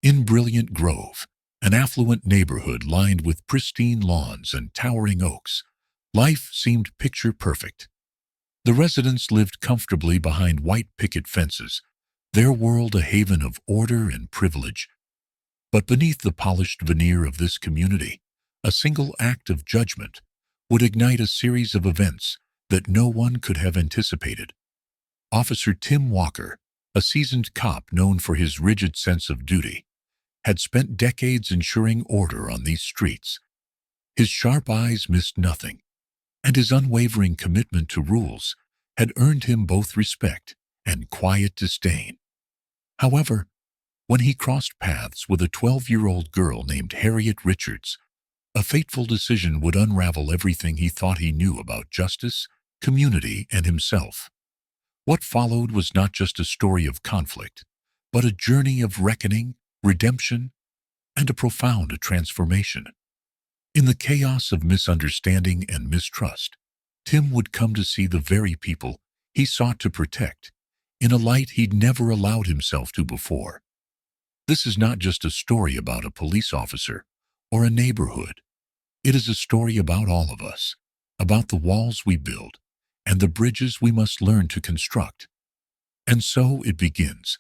In Brilliant Grove, an affluent neighborhood lined with pristine lawns and towering oaks, life seemed picture perfect. The residents lived comfortably behind white picket fences, their world a haven of order and privilege. But beneath the polished veneer of this community, a single act of judgment would ignite a series of events that no one could have anticipated. Officer Tim Walker, a seasoned cop known for his rigid sense of duty, had spent decades ensuring order on these streets. His sharp eyes missed nothing, and his unwavering commitment to rules had earned him both respect and quiet disdain. However, when he crossed paths with a 12-year-old girl named Harriet Richards, a fateful decision would unravel everything he thought he knew about justice, community, and himself. What followed was not just a story of conflict, but a journey of reckoning, redemption, and a profound transformation. In the chaos of misunderstanding and mistrust, Tim would come to see the very people he sought to protect in a light he'd never allowed himself to before. This is not just a story about a police officer or a neighborhood. It is a story about all of us, about the walls we build and the bridges we must learn to construct. And so it begins,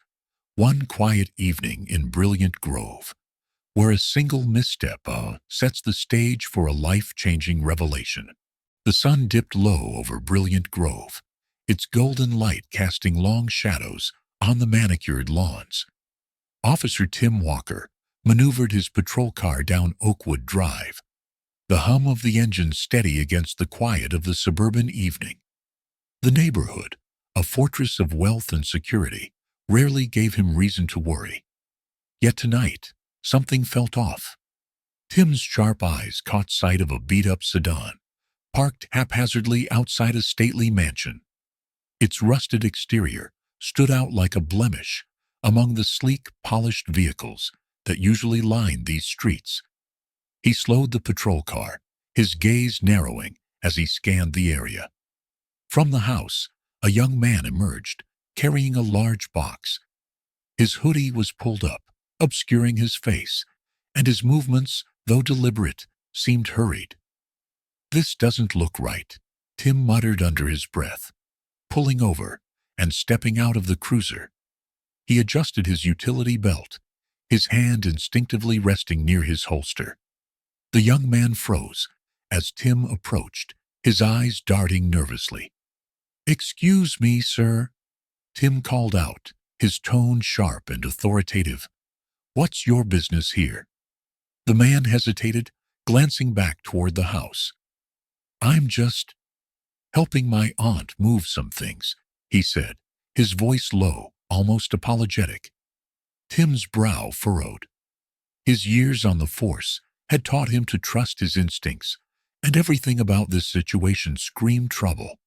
one quiet evening in Brilliant Grove, where a single misstep sets the stage for a life-changing revelation. The sun dipped low over Brilliant Grove, its golden light casting long shadows on the manicured lawns. Officer Tim Walker maneuvered his patrol car down Oakwood Drive, the hum of the engine steady against the quiet of the suburban evening. The neighborhood, a fortress of wealth and security, rarely gave him reason to worry. Yet tonight, something felt off. Tim's sharp eyes caught sight of a beat-up sedan, parked haphazardly outside a stately mansion. Its rusted exterior stood out like a blemish among the sleek, polished vehicles that usually lined these streets. He slowed the patrol car, his gaze narrowing as he scanned the area. From the house, a young man emerged, carrying a large box. His hoodie was pulled up, obscuring his face, and his movements, though deliberate, seemed hurried. "This doesn't look right," Tim muttered under his breath, pulling over and stepping out of the cruiser. He adjusted his utility belt, his hand instinctively resting near his holster. The young man froze as Tim approached, his eyes darting nervously. "Excuse me, sir," Tim called out, his tone sharp and authoritative. "What's your business here?" The man hesitated, glancing back toward the house. "I'm just helping my aunt move some things," he said, his voice low, almost apologetic. Tim's brow furrowed. His years on the force had taught him to trust his instincts, and everything about this situation screamed trouble.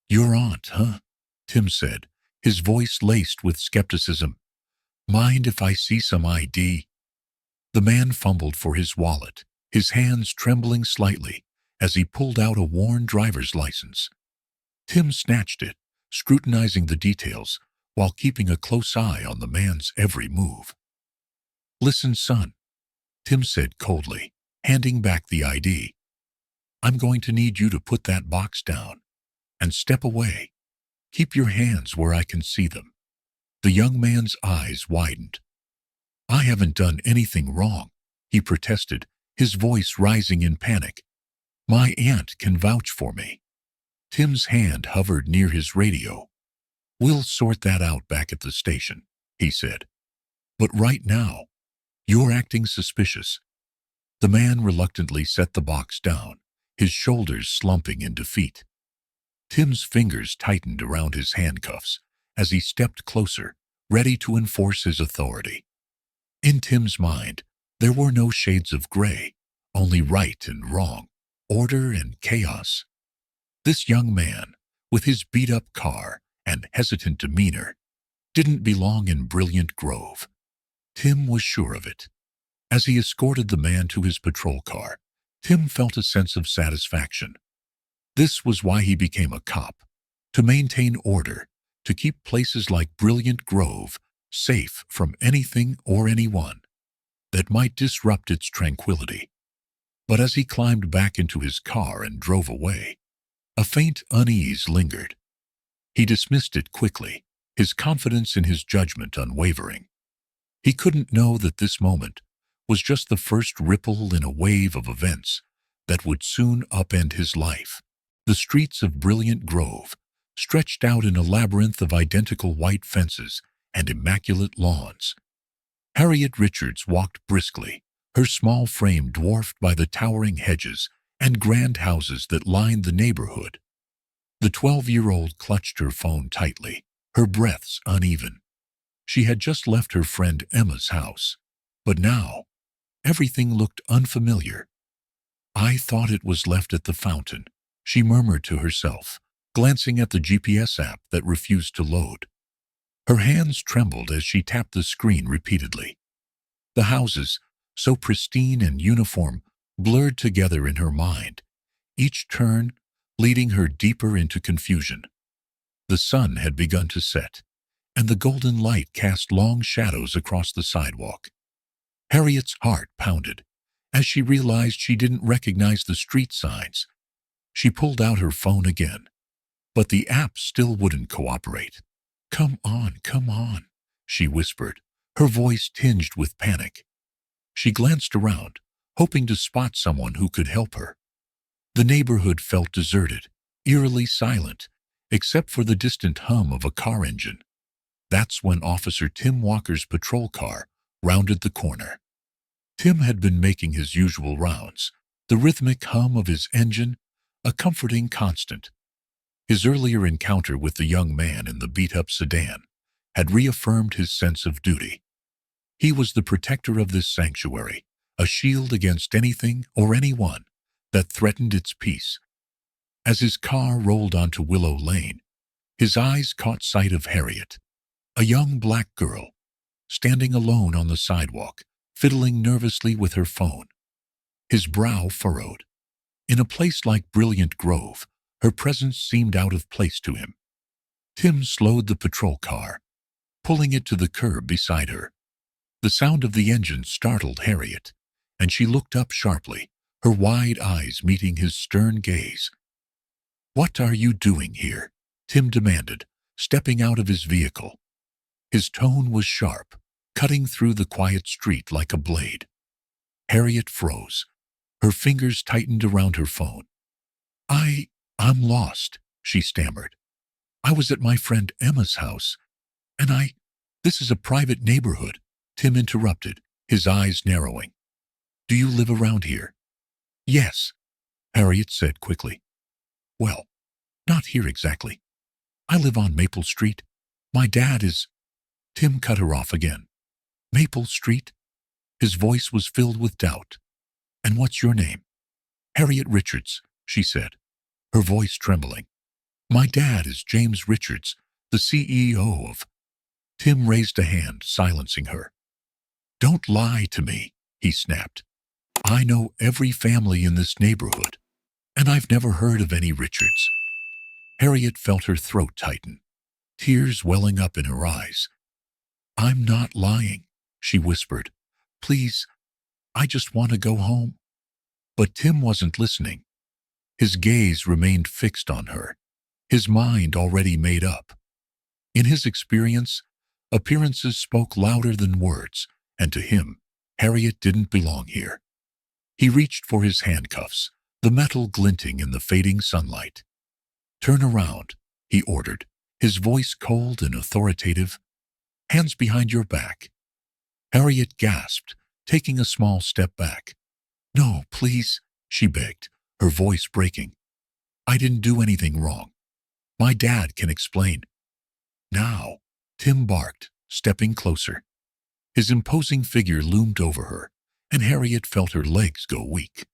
"Your aunt, huh?" Tim said, his voice laced with skepticism. "Mind if I see some ID?" The man fumbled for his wallet, his hands trembling slightly as he pulled out a worn driver's license. Tim snatched it, scrutinizing the details while keeping a close eye on the man's every move. "Listen, son," Tim said coldly, handing back the ID. "I'm going to need you to put that box down and step away. Keep your hands where I can see them." The young man's eyes widened. "I haven't done anything wrong," he protested, his voice rising in panic. "My aunt can vouch for me." Tim's hand hovered near his radio. "We'll sort that out back at the station," he said. "But right now, you're acting suspicious." The man reluctantly set the box down, his shoulders slumping in defeat. Tim's fingers tightened around his handcuffs as he stepped closer, ready to enforce his authority. In Tim's mind, there were no shades of gray, only right and wrong, order and chaos. This young man, with his beat-up car and hesitant demeanor, didn't belong in Brilliant Grove. Tim was sure of it. As he escorted the man to his patrol car, Tim felt a sense of satisfaction. This was why he became a cop, to maintain order, to keep places like Brilliant Grove safe from anything or anyone that might disrupt its tranquility. But as he climbed back into his car and drove away, a faint unease lingered. He dismissed it quickly, his confidence in his judgment unwavering. He couldn't know that this moment was just the first ripple in a wave of events that would soon upend his life. The streets of Brilliant Grove stretched out in a labyrinth of identical white fences and immaculate lawns. Harriet Richards walked briskly, her small frame dwarfed by the towering hedges and grand houses that lined the neighborhood. The 12-year-old clutched her phone tightly, her breaths uneven. She had just left her friend Emma's house, but now everything looked unfamiliar. "I thought it was left at the fountain," she murmured to herself, glancing at the GPS app that refused to load. Her hands trembled as she tapped the screen repeatedly. The houses, so pristine and uniform, blurred together in her mind, each turn leading her deeper into confusion. The sun had begun to set, and the golden light cast long shadows across the sidewalk. Harriet's heart pounded as she realized she didn't recognize the street signs. She pulled out her phone again, but the app still wouldn't cooperate. Come on," she whispered, her voice tinged with panic. She glanced around, hoping to spot someone who could help her. The neighborhood felt deserted, eerily silent, except for the distant hum of a car engine. That's when Officer Tim Walker's patrol car rounded the corner. Tim had been making his usual rounds, the rhythmic hum of his engine a comforting constant. His earlier encounter with the young man in the beat-up sedan had reaffirmed his sense of duty. He was the protector of this sanctuary, a shield against anything or anyone that threatened its peace. As his car rolled onto Willow Lane, his eyes caught sight of Harriet, a young black girl, standing alone on the sidewalk, fiddling nervously with her phone. His brow furrowed. In a place like Brilliant Grove, her presence seemed out of place to him. Tim slowed the patrol car, pulling it to the curb beside her. The sound of the engine startled Harriet, and she looked up sharply, her wide eyes meeting his stern gaze. "What are you doing here?" Tim demanded, stepping out of his vehicle. His tone was sharp, cutting through the quiet street like a blade. Harriet froze. Her fingers tightened around her phone. I'm lost," she stammered. "I was at my friend Emma's house, and this is a private neighborhood," Tim interrupted, his eyes narrowing. "Do you live around here?" "Yes," Harriet said quickly. "Well, not here exactly. I live on Maple Street. My dad is—" Tim cut her off again. "Maple Street?" His voice was filled with doubt. "And what's your name?" "Harriet Richards," she said, her voice trembling. "My dad is James Richards, the CEO of—" Tim raised a hand, silencing her. "Don't lie to me," he snapped. "I know every family in this neighborhood, and I've never heard of any Richards." Harriet felt her throat tighten, tears welling up in her eyes. "I'm not lying," she whispered. "Please, I just want to go home." But Tim wasn't listening. His gaze remained fixed on her, his mind already made up. In his experience, appearances spoke louder than words, and to him, Harriet didn't belong here. He reached for his handcuffs, the metal glinting in the fading sunlight. "Turn around," he ordered, his voice cold and authoritative. "Hands behind your back." Harriet gasped, taking a small step back. "No, please," she begged, her voice breaking. "I didn't do anything wrong. My dad can explain." "Now," Tim barked, stepping closer. His imposing figure loomed over her, and Harriet felt her legs go weak.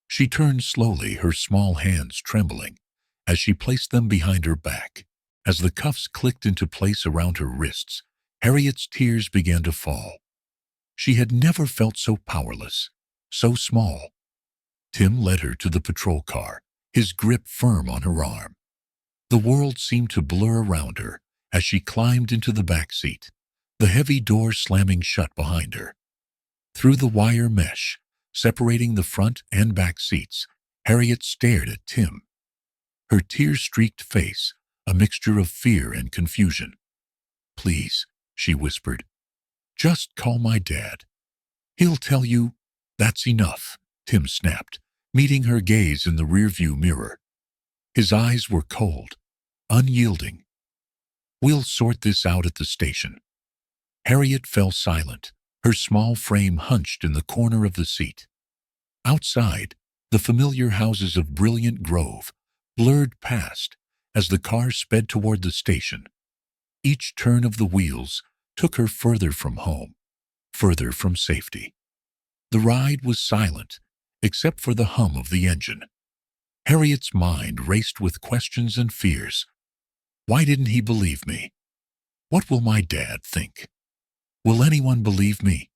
She turned slowly, her small hands trembling, as she placed them behind her back. As the cuffs clicked into place around her wrists, Harriet's tears began to fall. She had never felt so powerless, so small. Tim led her to the patrol car, his grip firm on her arm. The world seemed to blur around her as she climbed into the back seat, the heavy door slamming shut behind her. Through the wire mesh, separating the front and back seats, Harriet stared at Tim, her tear-streaked face a mixture of fear and confusion. "Please," she whispered, "just call my dad. He'll tell you—" "That's enough," Tim snapped, meeting her gaze in the rearview mirror. His eyes were cold, unyielding. "We'll sort this out at the station." Harriet fell silent, her small frame hunched in the corner of the seat. Outside, the familiar houses of Brilliant Grove blurred past as the car sped toward the station. Each turn of the wheels took her further from home, further from safety. The ride was silent, except for the hum of the engine. Harriet's mind raced with questions and fears. Why didn't he believe me? What will my dad think? Will anyone believe me?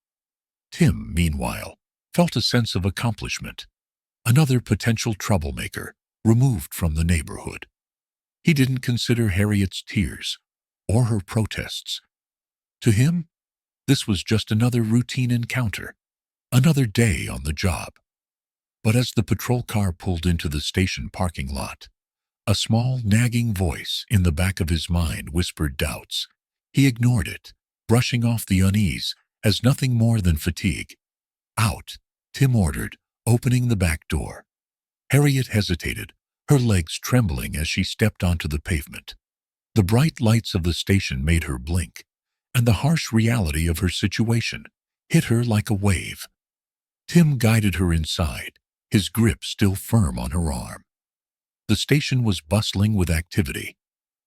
Tim, meanwhile, felt a sense of accomplishment. Another potential troublemaker removed from the neighborhood. He didn't consider Harriet's tears or her protests. To him, this was just another routine encounter, another day on the job. But as the patrol car pulled into the station parking lot, a small, nagging voice in the back of his mind whispered doubts. He ignored it, brushing off the unease as nothing more than fatigue. "Out," Tim ordered, opening the back door. Harriet hesitated, her legs trembling as she stepped onto the pavement. The bright lights of the station made her blink, and the harsh reality of her situation hit her like a wave. Tim guided her inside, his grip still firm on her arm. The station was bustling with activity,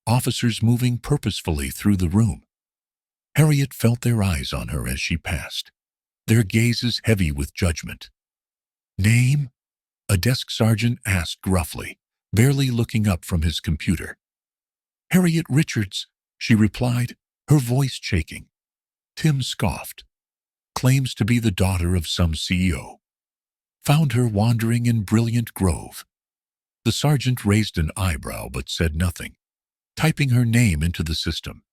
officers moving purposefully through the room. Harriet felt their eyes on her as she passed, their gazes heavy with judgment. "Name?" a desk sergeant asked gruffly, barely looking up from his computer. "Harriet Richards," she replied, her voice shaking. Tim scoffed. "Claims to be the daughter of some CEO. Found her wandering in Brilliant Grove." The sergeant raised an eyebrow but said nothing, typing her name into the system.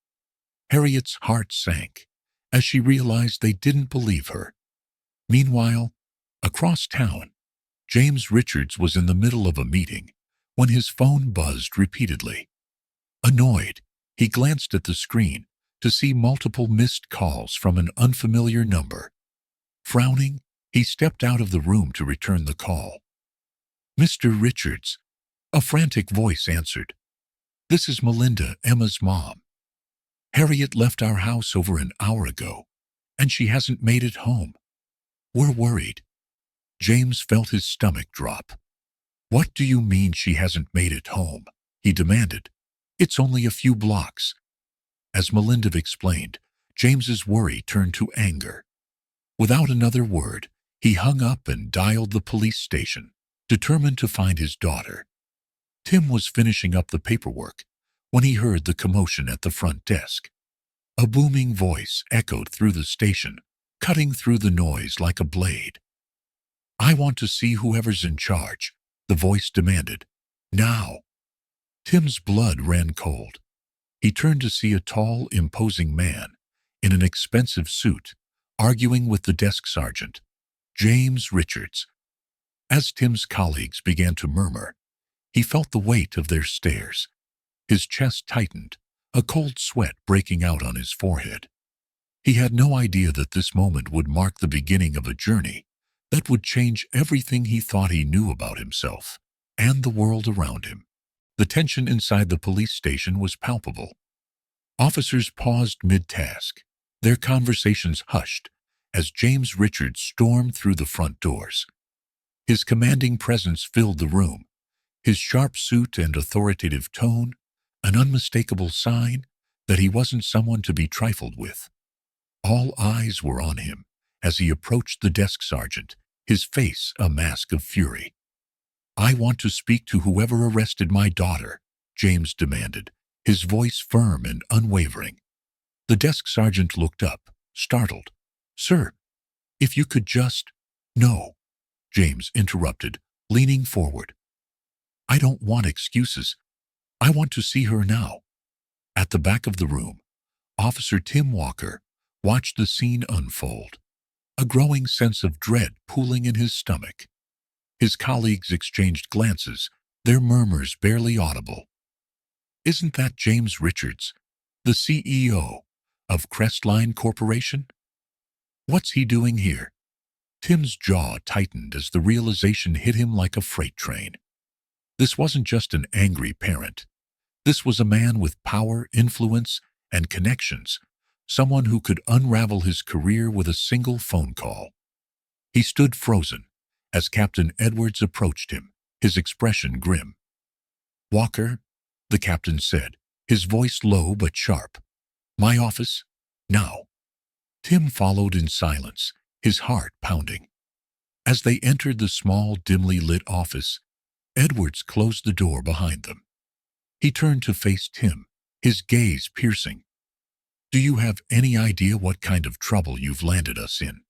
Harriet's heart sank as she realized they didn't believe her. Meanwhile, across town, James Richards was in the middle of a meeting when his phone buzzed repeatedly. Annoyed, he glanced at the screen to see multiple missed calls from an unfamiliar number. Frowning, he stepped out of the room to return the call. "Mr. Richards," a frantic voice answered. "This is Melinda, Emma's mom. Harriet left our house over an hour ago, and she hasn't made it home. We're worried." James felt his stomach drop. "What do you mean she hasn't made it home?" he demanded. "It's only a few blocks." As Melinda explained, James's worry turned to anger. Without another word, he hung up and dialed the police station, determined to find his daughter. Tim was finishing up the paperwork when he heard the commotion at the front desk. A booming voice echoed through the station, cutting through the noise like a blade. "I want to see whoever's in charge," the voice demanded. "Now." Tim's blood ran cold. He turned to see a tall, imposing man in an expensive suit, arguing with the desk sergeant, James Richards. As Tim's colleagues began to murmur, he felt the weight of their stares. His chest tightened, a cold sweat breaking out on his forehead. He had no idea that this moment would mark the beginning of a journey that would change everything he thought he knew about himself and the world around him. The tension inside the police station was palpable. Officers paused mid-task, their conversations hushed as James Richards stormed through the front doors. His commanding presence filled the room, his sharp suit and authoritative tone an unmistakable sign that he wasn't someone to be trifled with. All eyes were on him as he approached the desk sergeant, his face a mask of fury. "I want to speak to whoever arrested my daughter," James demanded, his voice firm and unwavering. The desk sergeant looked up, startled. "Sir, if you could just—" "No," James interrupted, leaning forward. "I don't want excuses. I want to see her now." At the back of the room, Officer Tim Walker, watched the scene unfold, a growing sense of dread pooling in his stomach. His colleagues exchanged glances, their murmurs barely audible. "Isn't that James Richards, the CEO of Crestline Corporation? What's he doing here?" Tim's jaw tightened as the realization hit him like a freight train. This wasn't just an angry parent. This was a man with power, influence, and connections, someone who could unravel his career with a single phone call. He stood frozen as Captain Edwards approached him, his expression grim. "Walker," the captain said, his voice low but sharp. "My office, now." Tim followed in silence, his heart pounding. As they entered the small, dimly lit office, Edwards closed the door behind them. He turned to face Tim, his gaze piercing. "Do you have any idea what kind of trouble you've landed us in?"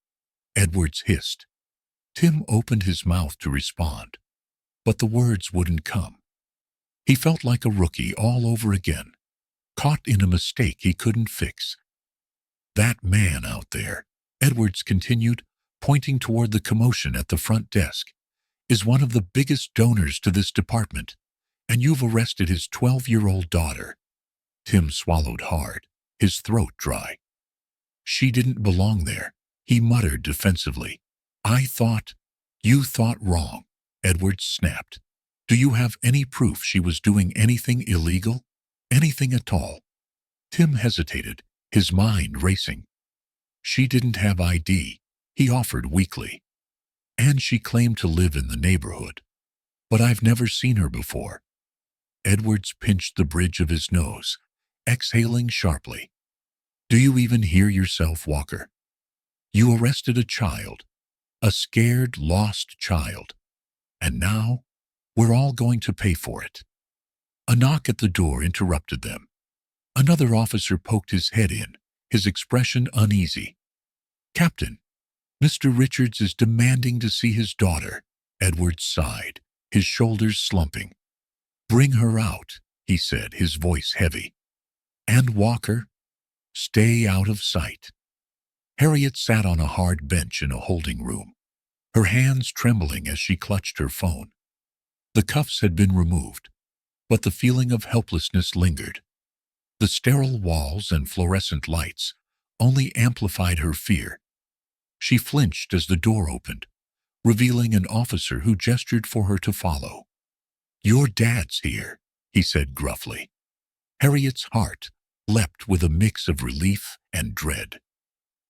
Edwards hissed. Tim opened his mouth to respond, but the words wouldn't come. He felt like a rookie all over again, caught in a mistake he couldn't fix. "That man out there," Edwards continued, pointing toward the commotion at the front desk, "is one of the biggest donors to this department, and you've arrested his 12-year-old daughter." Tim swallowed hard, his throat dry. "She didn't belong there," he muttered defensively. You thought wrong," Edwards snapped. "Do you have any proof she was doing anything illegal? Anything at all?" Tim hesitated, his mind racing. "She didn't have ID," he offered weakly. "And she claimed to live in the neighborhood. But I've never seen her before." Edwards pinched the bridge of his nose, exhaling sharply. "Do you even hear yourself, Walker? You arrested a child, a scared, lost child. And now, we're all going to pay for it." A knock at the door interrupted them. Another officer poked his head in, his expression uneasy. "Captain, Mr. Richards is demanding to see his daughter," Edwards sighed, his shoulders slumping. "Bring her out," he said, his voice heavy. "And Walker, stay out of sight." Harriet sat on a hard bench in a holding room, her hands trembling as she clutched her phone. The cuffs had been removed, but the feeling of helplessness lingered. The sterile walls and fluorescent lights only amplified her fear. She flinched as the door opened, revealing an officer who gestured for her to follow. "Your dad's here," he said gruffly. Harriet's heart leapt with a mix of relief and dread.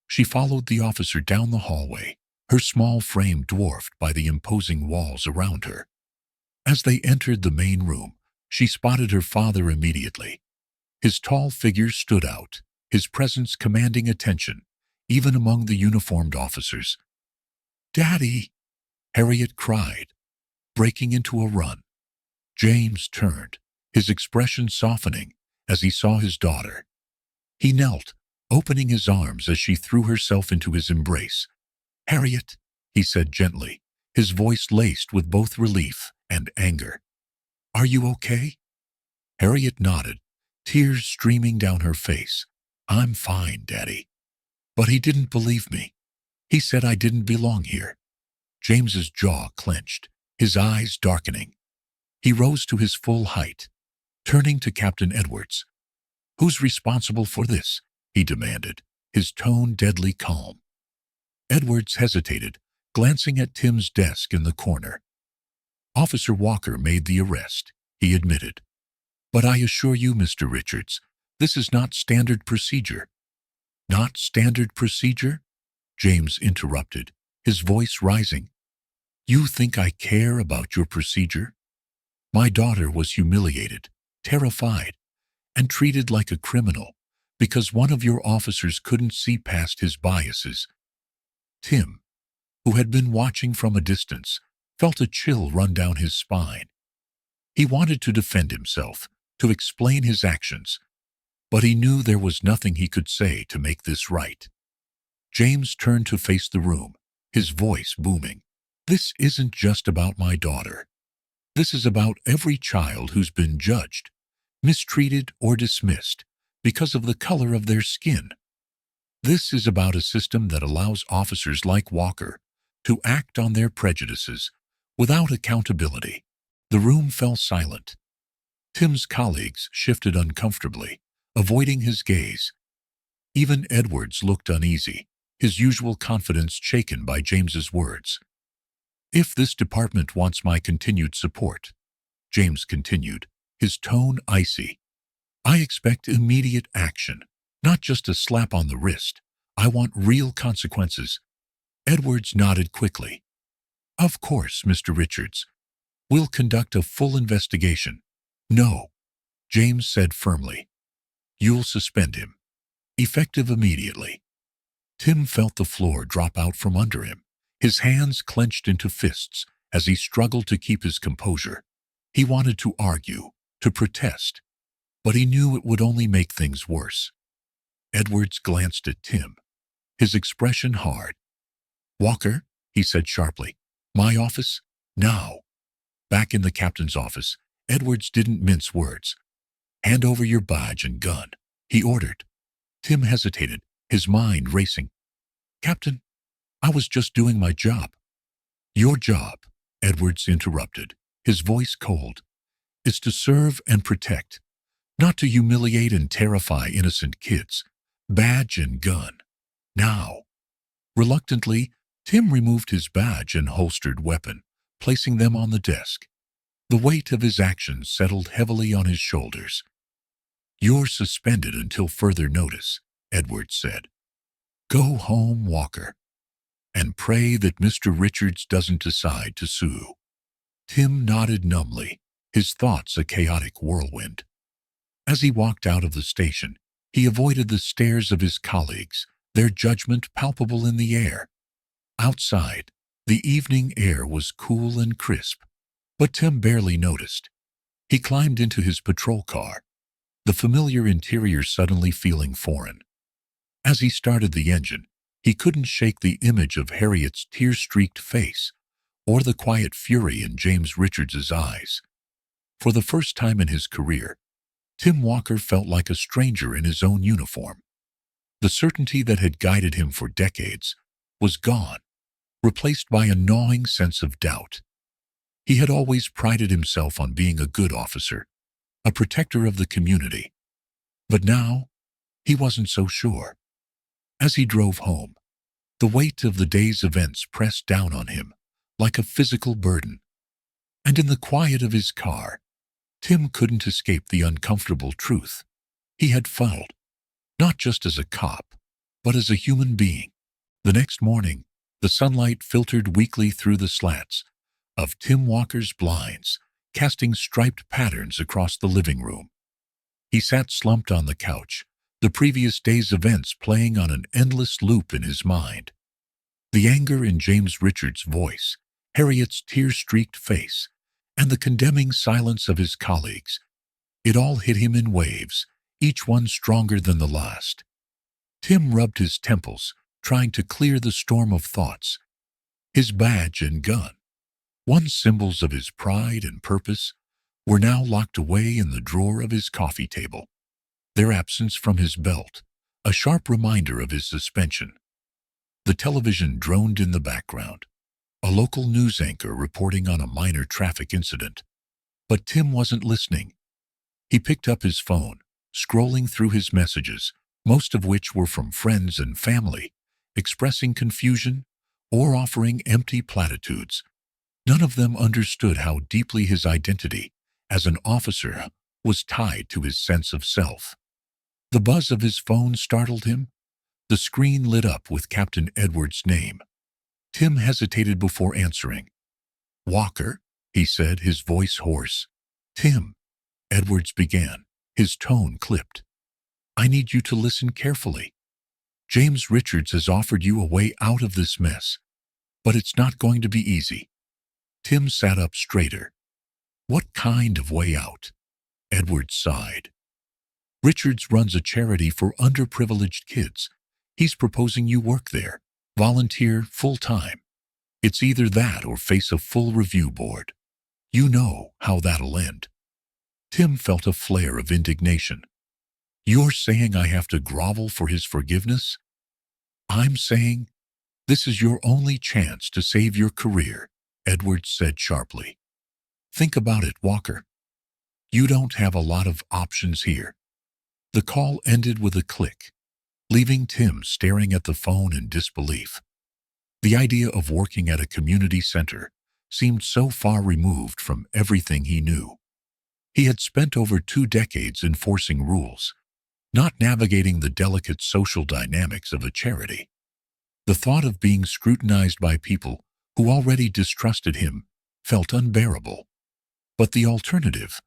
She followed the officer down the hallway, her small frame dwarfed by the imposing walls around her. As they entered the main room, she spotted her father immediately. His tall figure stood out, his presence commanding attention, even among the uniformed officers. "Daddy!" Harriet cried, breaking into a run. James turned, his expression softening as he saw his daughter. He knelt, opening his arms as she threw herself into his embrace. "Harriet," he said gently, his voice laced with both relief and anger. "Are you okay?" Harriet nodded, tears streaming down her face. "I'm fine, Daddy." "But he didn't believe me. He said I didn't belong here." James's jaw clenched, his eyes darkening. He rose to his full height, turning to Captain Edwards. "Who's responsible for this?" he demanded, his tone deadly calm. Edwards hesitated, glancing at Tim's desk in the corner. "Officer Walker made the arrest," he admitted. "But I assure you, Mr. Richards, this is not standard procedure." "Not standard procedure?" James interrupted, his voice rising. "You think I care about your procedure? My daughter was humiliated, terrified, and treated like a criminal because one of your officers couldn't see past his biases." Tim, who had been watching from a distance, felt a chill run down his spine. He wanted to defend himself, to explain his actions, but he knew there was nothing he could say to make this right. James turned to face the room, his voice booming. "This isn't just about my daughter. This is about every child who's been judged, mistreated, or dismissed because of the color of their skin. This is about a system that allows officers like Walker to act on their prejudices without accountability. The room fell silent. Tim's colleagues shifted uncomfortably, avoiding his gaze. Even Edwards looked uneasy, his usual confidence shaken by James's words. "If this department wants my continued support," James continued, his tone icy, "I expect immediate action, not just a slap on the wrist. I want real consequences." Edwards nodded quickly. "Of course, Mr. Richards. We'll conduct a full investigation." "No," James said firmly. "You'll suspend him. Effective immediately." Tim felt the floor drop out from under him. His hands clenched into fists as he struggled to keep his composure. He wanted to argue, to protest, but he knew it would only make things worse. Edwards glanced at Tim, his expression hard. "Walker," he said sharply, "my office, now." Back in the captain's office, Edwards didn't mince words. "Hand over your badge and gun," he ordered. Tim hesitated, his mind racing. "Captain, I was just doing my job." "Your job," Edwards interrupted, his voice cold, "is to serve and protect, not to humiliate and terrify innocent kids. Badge and gun. Now." Reluctantly, Tim removed his badge and holstered weapon, placing them on the desk. The weight of his actions settled heavily on his shoulders. "You're suspended until further notice," Edwards said. "Go home, Walker, and pray that Mr. Richards doesn't decide to sue." Tim nodded numbly, his thoughts a chaotic whirlwind. As he walked out of the station, he avoided the stares of his colleagues, their judgment palpable in the air. Outside, the evening air was cool and crisp, but Tim barely noticed. He climbed into his patrol car, the familiar interior suddenly feeling foreign. As he started the engine, he couldn't shake the image of Harriet's tear-streaked face or the quiet fury in James Richards's eyes. For the first time in his career, Tim Walker felt like a stranger in his own uniform. The certainty that had guided him for decades was gone, replaced by a gnawing sense of doubt. He had always prided himself on being a good officer, a protector of the community. But now, he wasn't so sure. As he drove home, the weight of the day's events pressed down on him like a physical burden. And in the quiet of his car, Tim couldn't escape the uncomfortable truth. He had failed, not just as a cop, but as a human being. The next morning, the sunlight filtered weakly through the slats of Tim Walker's blinds, casting striped patterns across the living room. He sat slumped on the couch, the previous day's events playing on an endless loop in his mind. The anger in James Richards' voice, Harriet's tear-streaked face, and the condemning silence of his colleagues, it all hit him in waves, each one stronger than the last. Tim rubbed his temples, trying to clear the storm of thoughts. His badge and gun, once symbols of his pride and purpose, were now locked away in the drawer of his coffee table. Their absence from his belt, a sharp reminder of his suspension. The television droned in the background, a local news anchor reporting on a minor traffic incident. But Tim wasn't listening. He picked up his phone, scrolling through his messages, most of which were from friends and family, expressing confusion or offering empty platitudes. None of them understood how deeply his identity as an officer was tied to his sense of self. The buzz of his phone startled him. The screen lit up with Captain Edwards' name. Tim hesitated before answering. "Walker," he said, his voice hoarse. "Tim," Edwards began, his tone clipped. "I need you to listen carefully. James Richards has offered you a way out of this mess, but it's not going to be easy." Tim sat up straighter. "What kind of way out?" Edwards sighed. "Richards runs a charity for underprivileged kids. He's proposing you work there, volunteer full-time. It's either that or face a full review board. You know how that'll end." Tim felt a flare of indignation. "You're saying I have to grovel for his forgiveness?" I'm saying this is your only chance to save your career, Edwards said sharply. Think about it, Walker. You don't have a lot of options here. The call ended with a click, leaving Tim staring at the phone in disbelief. The idea of working at a community center seemed so far removed from everything he knew. He had spent over 2 decades enforcing rules, not navigating the delicate social dynamics of a charity. The thought of being scrutinized by people who already distrusted him felt unbearable. But the alternative,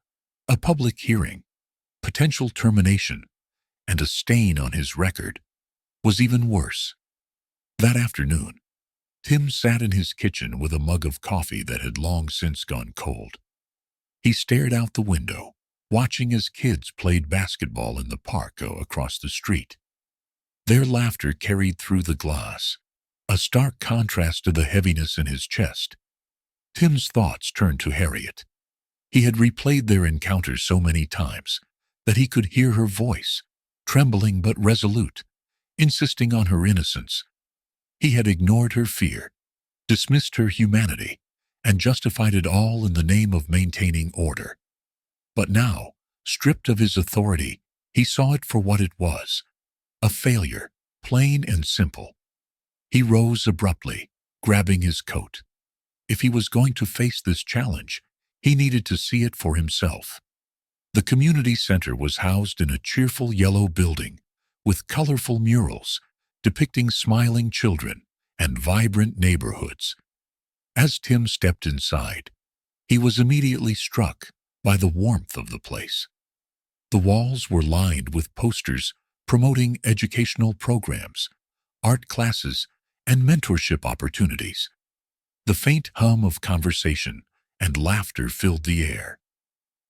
a public hearing, potential termination, and a stain on his record, was even worse. That afternoon, Tim sat in his kitchen with a mug of coffee that had long since gone cold. He stared out the window, watching as kids played basketball in the park across the street. Their laughter carried through the glass, a stark contrast to the heaviness in his chest. Tim's thoughts turned to Harriet. He had replayed their encounter so many times that he could hear her voice, trembling but resolute, insisting on her innocence. He had ignored her fear, dismissed her humanity, and justified it all in the name of maintaining order. But now, stripped of his authority, he saw it for what it was, a failure, plain and simple. He rose abruptly, grabbing his coat. If he was going to face this challenge, he needed to see it for himself. The community center was housed in a cheerful yellow building with colorful murals depicting smiling children and vibrant neighborhoods. As Tim stepped inside, he was immediately struck by the warmth of the place. The walls were lined with posters promoting educational programs, art classes, and mentorship opportunities. The faint hum of conversation and laughter filled the air.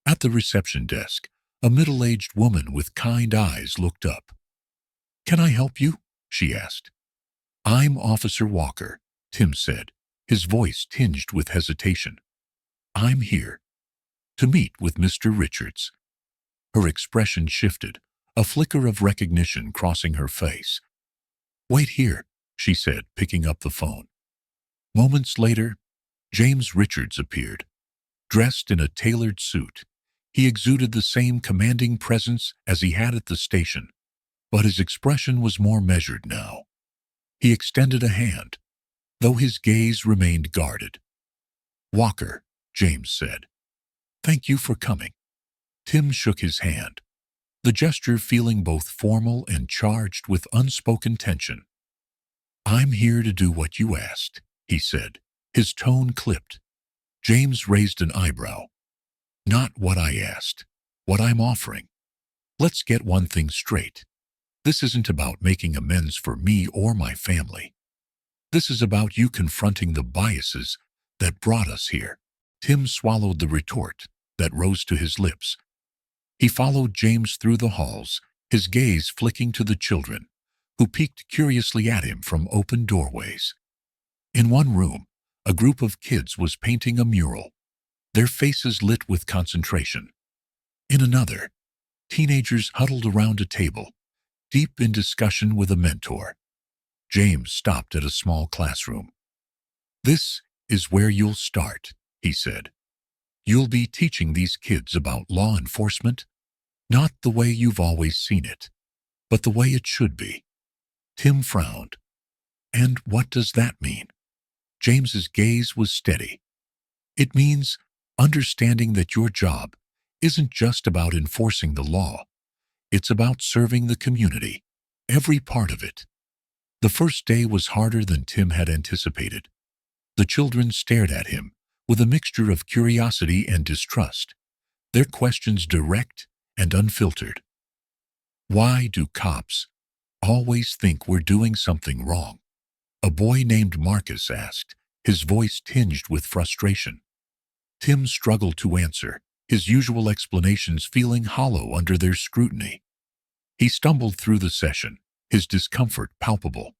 At the reception desk, a middle-aged woman with kind eyes looked up. "Can I help you?" she asked. "I'm Officer Walker," Tim said, his voice tinged with hesitation. "I'm here to meet with Mr. Richards." Her expression shifted, a flicker of recognition crossing her face. "Wait here," she said, picking up the phone. Moments later, James Richards appeared. Dressed in a tailored suit, he exuded the same commanding presence as he had at the station, but his expression was more measured now. He extended a hand, though his gaze remained guarded. "Walker," James said. "Thank you for coming." Tim shook his hand, the gesture feeling both formal and charged with unspoken tension. "I'm here to do what you asked," he said, his tone clipped. James raised an eyebrow. "Not what I asked, what I'm offering. Let's get one thing straight. This isn't about making amends for me or my family. This is about you confronting the biases that brought us here." Tim swallowed the retort that rose to his lips. He followed James through the halls, his gaze flicking to the children, who peeked curiously at him from open doorways. In one room, a group of kids was painting a mural, their faces lit with concentration. In another, teenagers huddled around a table, deep in discussion with a mentor. James stopped at a small classroom. "This is where you'll start," he said. "You'll be teaching these kids about law enforcement, not the way you've always seen it, but the way it should be." Tim frowned. "And what does that mean?" James's gaze was steady. "It means understanding that your job isn't just about enforcing the law. It's about serving the community, every part of it." The first day was harder than Tim had anticipated. The children stared at him with a mixture of curiosity and distrust, their questions direct and unfiltered. "Why do cops always think we're doing something wrong?" a boy named Marcus asked, his voice tinged with frustration. Tim struggled to answer, his usual explanations feeling hollow under their scrutiny. He stumbled through the session, his discomfort palpable.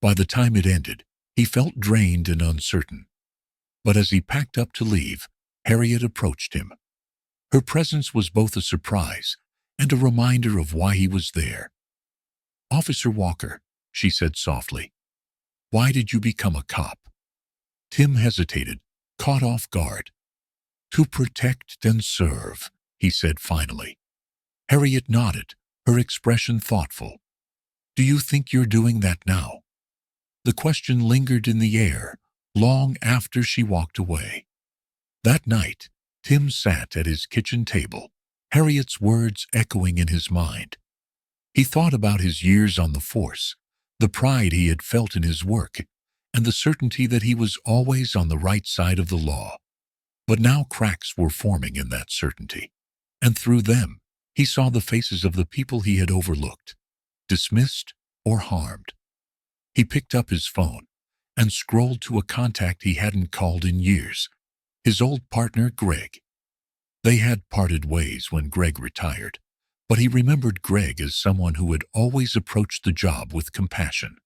By the time it ended, he felt drained and uncertain. But as he packed up to leave, Harriet approached him. Her presence was both a surprise and a reminder of why he was there. "Officer Walker," she said softly. Why did you become a cop? Tim hesitated, caught off guard. To protect and serve, he said finally. Harriet nodded, her expression thoughtful. Do you think you're doing that now? The question lingered in the air, long after she walked away. That night, Tim sat at his kitchen table, Harriet's words echoing in his mind. He thought about his years on the force, the pride he had felt in his work, and the certainty that he was always on the right side of the law. But now cracks were forming in that certainty, and through them, he saw the faces of the people he had overlooked, dismissed or harmed. He picked up his phone and scrolled to a contact he hadn't called in years, his old partner Greg. They had parted ways when Greg retired, but he remembered Greg as someone who had always approached the job with compassion.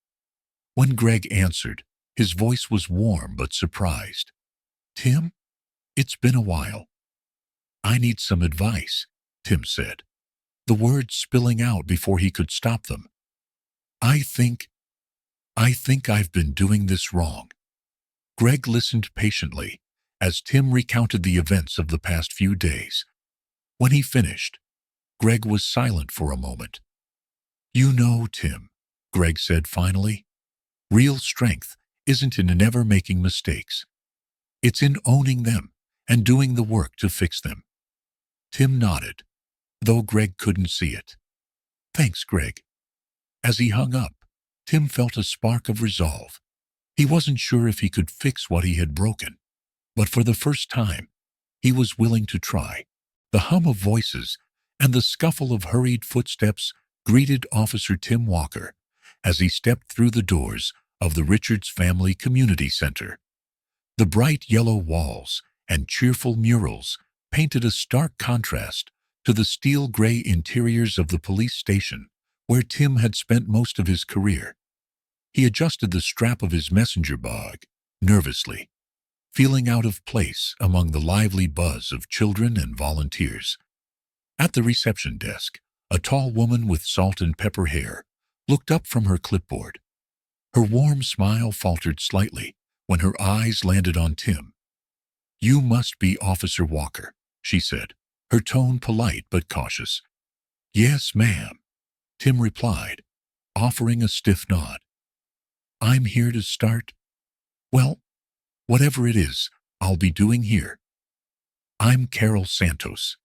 When Greg answered, his voice was warm but surprised. Tim? It's been a while. I need some advice, Tim said, the words spilling out before he could stop them. I think I've been doing this wrong. Greg listened patiently as Tim recounted the events of the past few days. When he finished, Greg was silent for a moment. You know, Tim, Greg said finally, real strength isn't in never making mistakes. It's in owning them and doing the work to fix them. Tim nodded, though Greg couldn't see it. Thanks, Greg. As he hung up, Tim felt a spark of resolve. He wasn't sure if he could fix what he had broken, but for the first time, he was willing to try. The hum of voices and the scuffle of hurried footsteps greeted Officer Tim Walker as he stepped through the doors of the Richards Family Community Center. The bright yellow walls and cheerful murals painted a stark contrast to the steel-gray interiors of the police station where Tim had spent most of his career. He adjusted the strap of his messenger bag nervously, feeling out of place among the lively buzz of children and volunteers. At the reception desk, a tall woman with salt and pepper hair looked up from her clipboard. Her warm smile faltered slightly when her eyes landed on Tim. You must be Officer Walker, she said, her tone polite but cautious. Yes, ma'am, Tim replied, offering a stiff nod. I'm here to start, well, whatever it is I'll be doing here. I'm Carol Santos,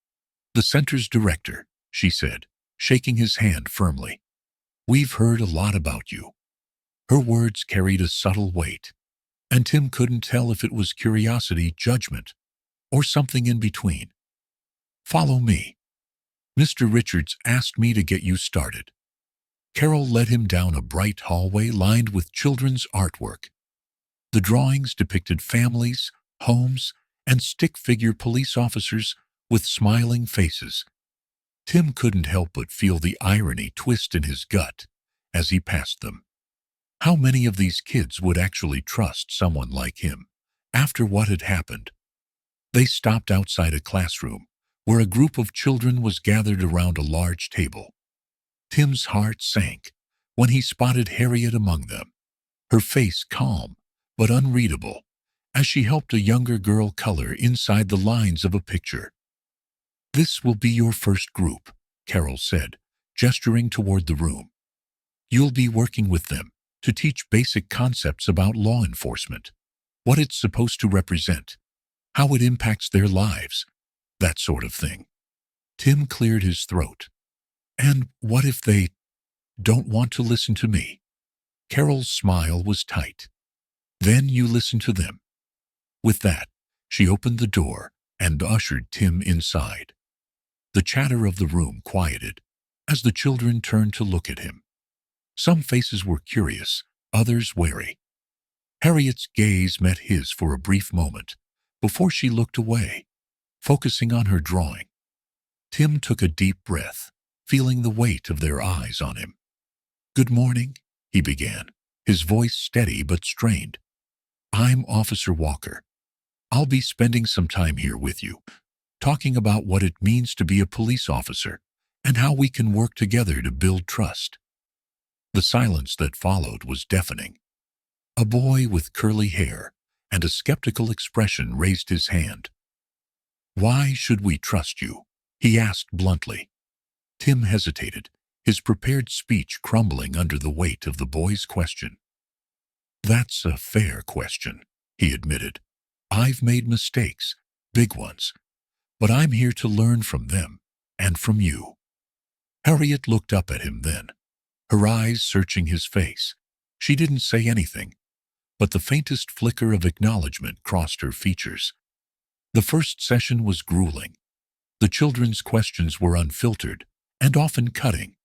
the center's director, she said, shaking his hand firmly. We've heard a lot about you. Her words carried a subtle weight, and Tim couldn't tell if it was curiosity, judgment, or something in between. Follow me. Mr. Richards asked me to get you started. Carol led him down a bright hallway lined with children's artwork. The drawings depicted families, homes, and stick-figure police officers with smiling faces. Tim couldn't help but feel the irony twist in his gut as he passed them. How many of these kids would actually trust someone like him after what had happened? They stopped outside a classroom where a group of children was gathered around a large table. Tim's heart sank when he spotted Harriet among them, her face calm but unreadable as she helped a younger girl color inside the lines of a picture. This will be your first group, Carol said, gesturing toward the room. You'll be working with them to teach basic concepts about law enforcement, what it's supposed to represent, how it impacts their lives, that sort of thing. Tim cleared his throat. And what if they don't want to listen to me? Carol's smile was tight. Then you listen to them. With that, she opened the door and ushered Tim inside. The chatter of the room quieted as the children turned to look at him. Some faces were curious, others wary. Harriet's gaze met his for a brief moment before she looked away, focusing on her drawing. Tim took a deep breath, feeling the weight of their eyes on him. Good morning, he began, his voice steady but strained. I'm Officer Walker. I'll be spending some time here with you, talking about what it means to be a police officer and how we can work together to build trust. The silence that followed was deafening. A boy with curly hair and a skeptical expression raised his hand. "Why should we trust you?" he asked bluntly. Tim hesitated, his prepared speech crumbling under the weight of the boy's question. "That's a fair question," he admitted. "I've made mistakes, big ones, but I'm here to learn from them and from you." Harriet looked up at him then, her eyes searching his face. She didn't say anything, but the faintest flicker of acknowledgement crossed her features. The first session was grueling. The children's questions were unfiltered and often cutting.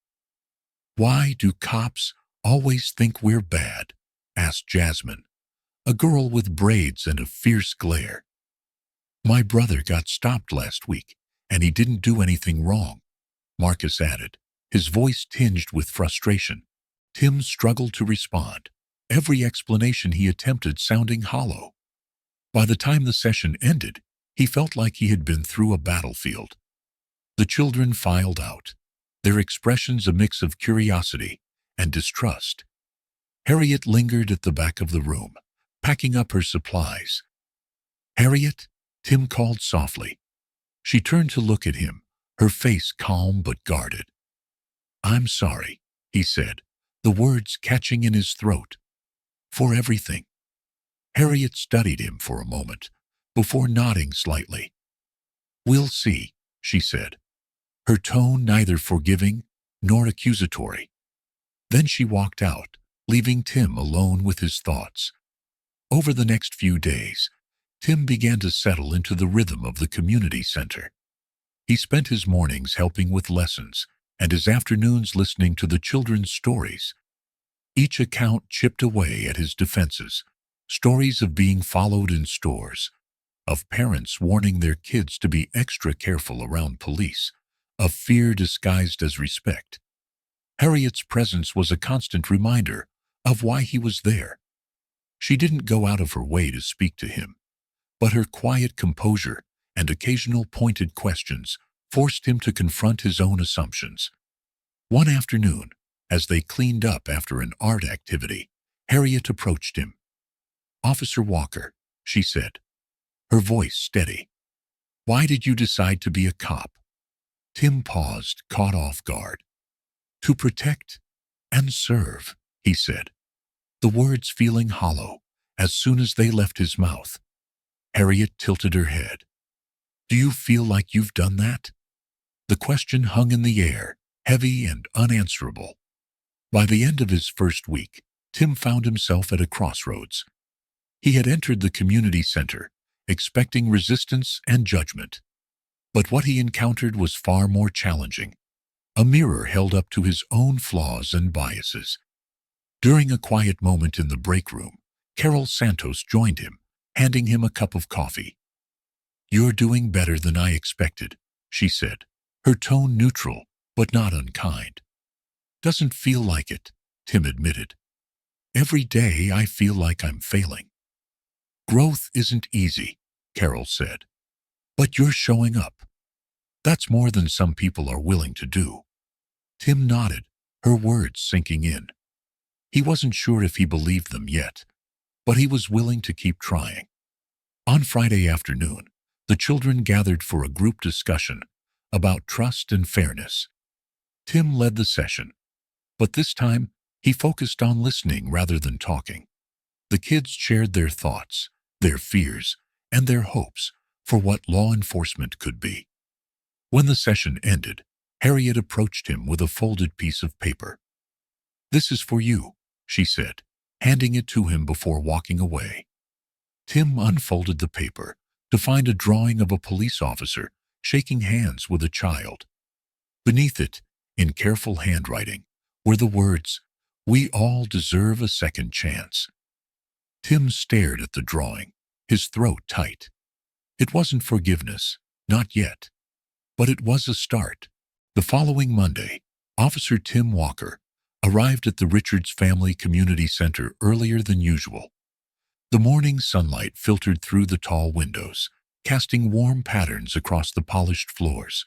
"Why do cops always think we're bad?" asked Jasmine, a girl with braids and a fierce glare. "My brother got stopped last week, and he didn't do anything wrong," Marcus added, his voice tinged with frustration. Tim struggled to respond, every explanation he attempted sounding hollow. By the time the session ended, he felt like he had been through a battlefield. The children filed out, their expressions a mix of curiosity and distrust. Harriet lingered at the back of the room, packing up her supplies. "Harriet," Tim called softly. She turned to look at him, her face calm but guarded. "I'm sorry," he said, the words catching in his throat. "For everything." Harriet studied him for a moment, before nodding slightly. "We'll see," she said, her tone neither forgiving nor accusatory. Then she walked out, leaving Tim alone with his thoughts. Over the next few days, Tim began to settle into the rhythm of the community center. He spent his mornings helping with lessons and his afternoons listening to the children's stories. Each account chipped away at his defenses, stories of being followed in stores, of parents warning their kids to be extra careful around police, of fear disguised as respect. Harriet's presence was a constant reminder of why he was there. She didn't go out of her way to speak to him, but her quiet composure and occasional pointed questions forced him to confront his own assumptions. One afternoon, as they cleaned up after an art activity, Harriet approached him. "Officer Walker," she said, her voice steady. "Why did you decide to be a cop?" Tim paused, caught off guard. "To protect and serve," he said, the words feeling hollow as soon as they left his mouth. Harriet tilted her head. "Do you feel like you've done that?" The question hung in the air, heavy and unanswerable. By the end of his first week, Tim found himself at a crossroads. He had entered the community center, expecting resistance and judgment. But what he encountered was far more challenging. A mirror held up to his own flaws and biases. During a quiet moment in the break room, Carol Santos joined him, handing him a cup of coffee. "You're doing better than I expected," she said, her tone neutral but not unkind. "Doesn't feel like it," Tim admitted. "Every day I feel like I'm failing." "Growth isn't easy," Carol said, "but you're showing up. That's more than some people are willing to do." Tim nodded, her words sinking in. He wasn't sure if he believed them yet, but he was willing to keep trying. On Friday afternoon, the children gathered for a group discussion about trust and fairness. Tim led the session, but this time he focused on listening rather than talking. The kids shared their thoughts, their fears, and their hopes for what law enforcement could be. When the session ended, Harriet approached him with a folded piece of paper. "This is for you," she said, handing it to him before walking away. Tim unfolded the paper to find a drawing of a police officer shaking hands with a child. Beneath it, in careful handwriting, were the words, "We all deserve a second chance." Tim stared at the drawing, his throat tight. It wasn't forgiveness, not yet. But it was a start. The following Monday, Officer Tim Walker arrived at the Richards Family Community Center earlier than usual. The morning sunlight filtered through the tall windows, casting warm patterns across the polished floors.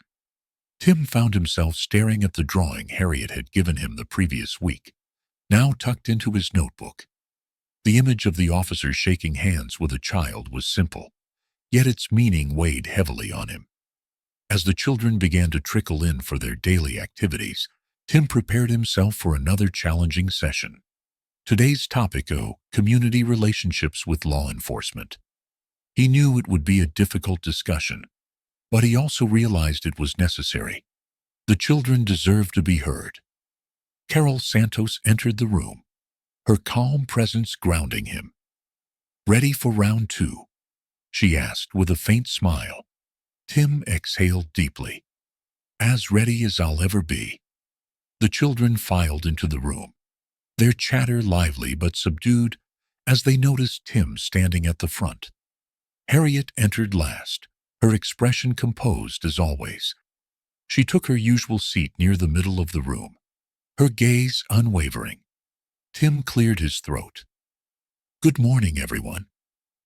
Tim found himself staring at the drawing Harriet had given him the previous week, now tucked into his notebook. The image of the officer shaking hands with a child was simple, yet its meaning weighed heavily on him. As the children began to trickle in for their daily activities, Tim prepared himself for another challenging session. Today's topic: community relationships with law enforcement. He knew it would be a difficult discussion, but he also realized it was necessary. The children deserved to be heard. Carol Santos entered the room, her calm presence grounding him. "Ready for round two?" she asked with a faint smile. Tim exhaled deeply. "As ready as I'll ever be." The children filed into the room, their chatter lively but subdued as they noticed Tim standing at the front. Harriet entered last, her expression composed as always. She took her usual seat near the middle of the room, her gaze unwavering. Tim cleared his throat. "Good morning, everyone.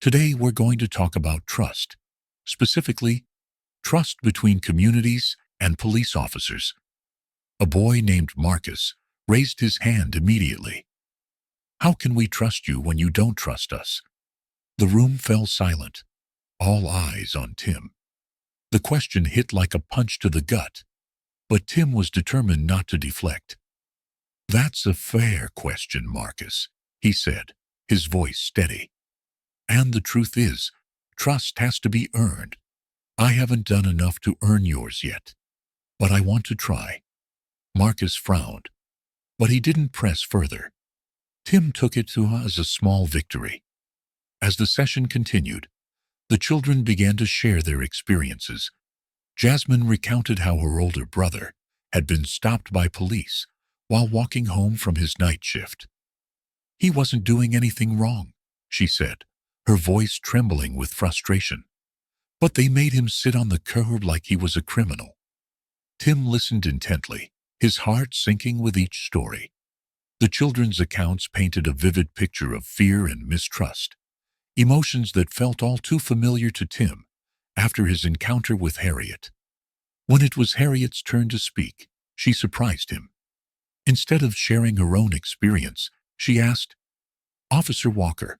Today we're going to talk about trust, specifically, trust between communities and police officers." A boy named Marcus raised his hand immediately. "How can we trust you when you don't trust us?" The room fell silent, all eyes on Tim. The question hit like a punch to the gut, but Tim was determined not to deflect. "That's a fair question, Marcus," he said, his voice steady. "And the truth is, trust has to be earned. I haven't done enough to earn yours yet, but I want to try." Marcus frowned, but he didn't press further. Tim took it as a small victory. As the session continued, the children began to share their experiences. Jasmine recounted how her older brother had been stopped by police while walking home from his night shift. "He wasn't doing anything wrong," she said, her voice trembling with frustration. "But they made him sit on the curb like he was a criminal." Tim listened intently, his heart sinking with each story. The children's accounts painted a vivid picture of fear and mistrust, emotions that felt all too familiar to Tim after his encounter with Harriet. When it was Harriet's turn to speak, she surprised him. Instead of sharing her own experience, she asked, "Officer Walker,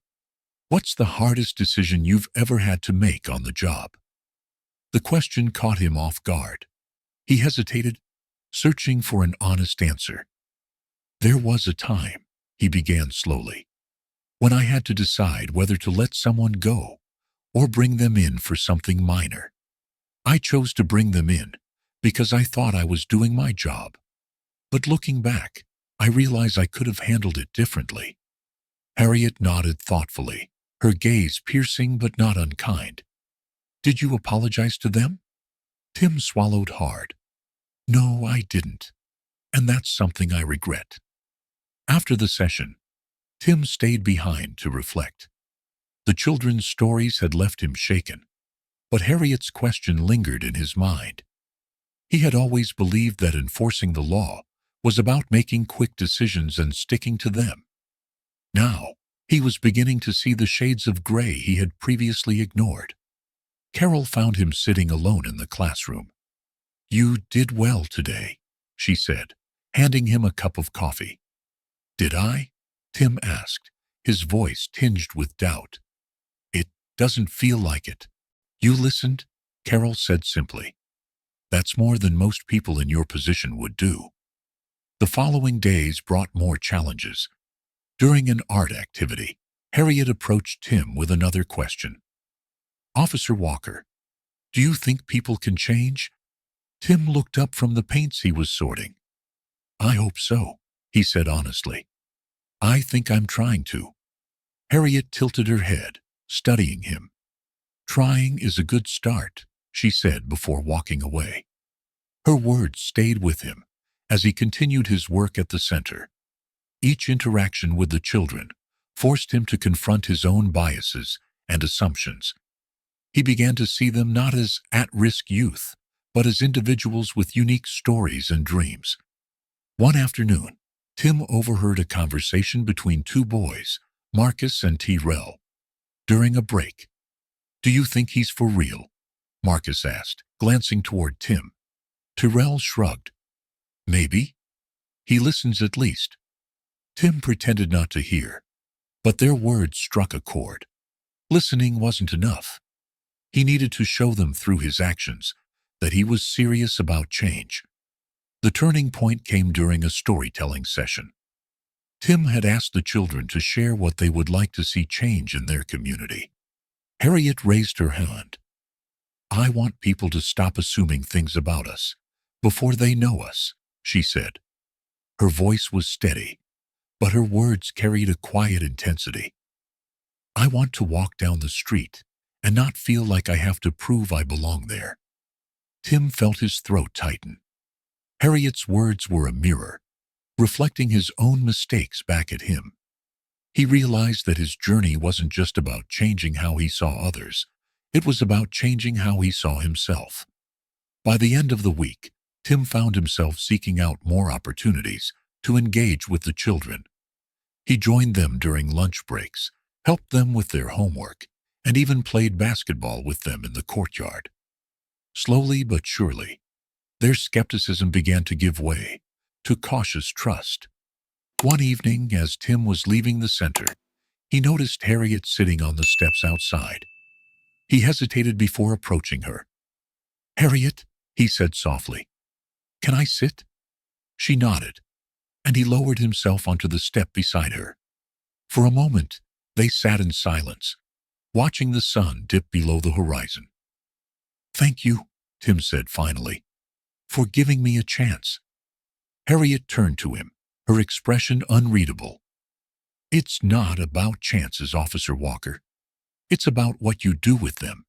what's the hardest decision you've ever had to make on the job?" The question caught him off guard. He hesitated, searching for an honest answer. "There was a time," he began slowly, "when I had to decide whether to let someone go or bring them in for something minor. I chose to bring them in because I thought I was doing my job. But looking back, I realize I could have handled it differently." Harriet nodded thoughtfully, her gaze piercing but not unkind. "Did you apologize to them?" Tim swallowed hard. "No, I didn't. And that's something I regret." After the session, Tim stayed behind to reflect. The children's stories had left him shaken, but Harriet's question lingered in his mind. He had always believed that enforcing the law was about making quick decisions and sticking to them. Now, he was beginning to see the shades of gray he had previously ignored. Carol found him sitting alone in the classroom. "You did well today," she said, handing him a cup of coffee. "Did I?" Tim asked, his voice tinged with doubt. "It doesn't feel like it." "You listened," Carol said simply. "That's more than most people in your position would do." The following days brought more challenges. During an art activity, Harriet approached Tim with another question. "Officer Walker, do you think people can change?" Tim looked up from the paints he was sorting. "I hope so," he said honestly. "I think I'm trying to." Harriet tilted her head, studying him. "Trying is a good start," she said before walking away. Her words stayed with him as he continued his work at the center. Each interaction with the children forced him to confront his own biases and assumptions. He began to see them not as at-risk youth, but as individuals with unique stories and dreams. One afternoon, Tim overheard a conversation between two boys, Marcus and Tyrell. During a break, "Do you think he's for real?" Marcus asked, glancing toward Tim. Tyrell shrugged. "Maybe. He listens at least." Tim pretended not to hear, but their words struck a chord. Listening wasn't enough. He needed to show them through his actions that he was serious about change. The turning point came during a storytelling session. Tim had asked the children to share what they would like to see change in their community. Harriet raised her hand. "I want people to stop assuming things about us before they know us," she said. Her voice was steady, but her words carried a quiet intensity. "I want to walk down the street and not feel like I have to prove I belong there." Tim felt his throat tighten. Harriet's words were a mirror, reflecting his own mistakes back at him. He realized that his journey wasn't just about changing how he saw others. It was about changing how he saw himself. By the end of the week, Tim found himself seeking out more opportunities to engage with the children. He joined them during lunch breaks, helped them with their homework, and even played basketball with them in the courtyard. Slowly but surely, their skepticism began to give way to cautious trust. One evening, as Tim was leaving the center, he noticed Harriet sitting on the steps outside. He hesitated before approaching her. "Harriet," he said softly, "can I sit?" She nodded, and he lowered himself onto the step beside her. For a moment, they sat in silence, watching the sun dip below the horizon. "Thank you," Tim said finally, "for giving me a chance." Harriet turned to him, her expression unreadable. "It's not about chances, Officer Walker. It's about what you do with them."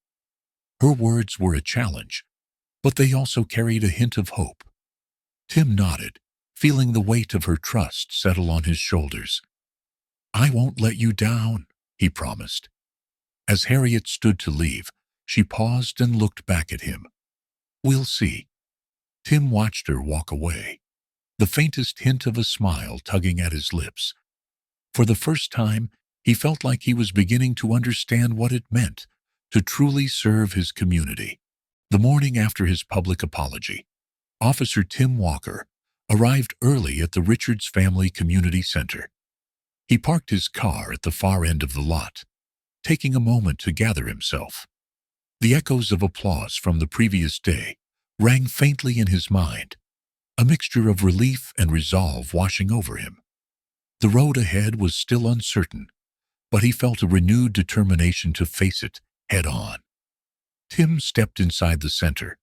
Her words were a challenge, but they also carried a hint of hope. Tim nodded, feeling the weight of her trust settle on his shoulders. "I won't let you down," he promised. As Harriet stood to leave, she paused and looked back at him. "We'll see." Tim watched her walk away, the faintest hint of a smile tugging at his lips. For the first time, he felt like he was beginning to understand what it meant to truly serve his community. The morning after his public apology, Officer Tim Walker arrived early at the Richards Family Community Center. He parked his car at the far end of the lot, taking a moment to gather himself. The echoes of applause from the previous day rang faintly in his mind, a mixture of relief and resolve washing over him. The road ahead was still uncertain, but he felt a renewed determination to face it head on. Tim stepped inside the center,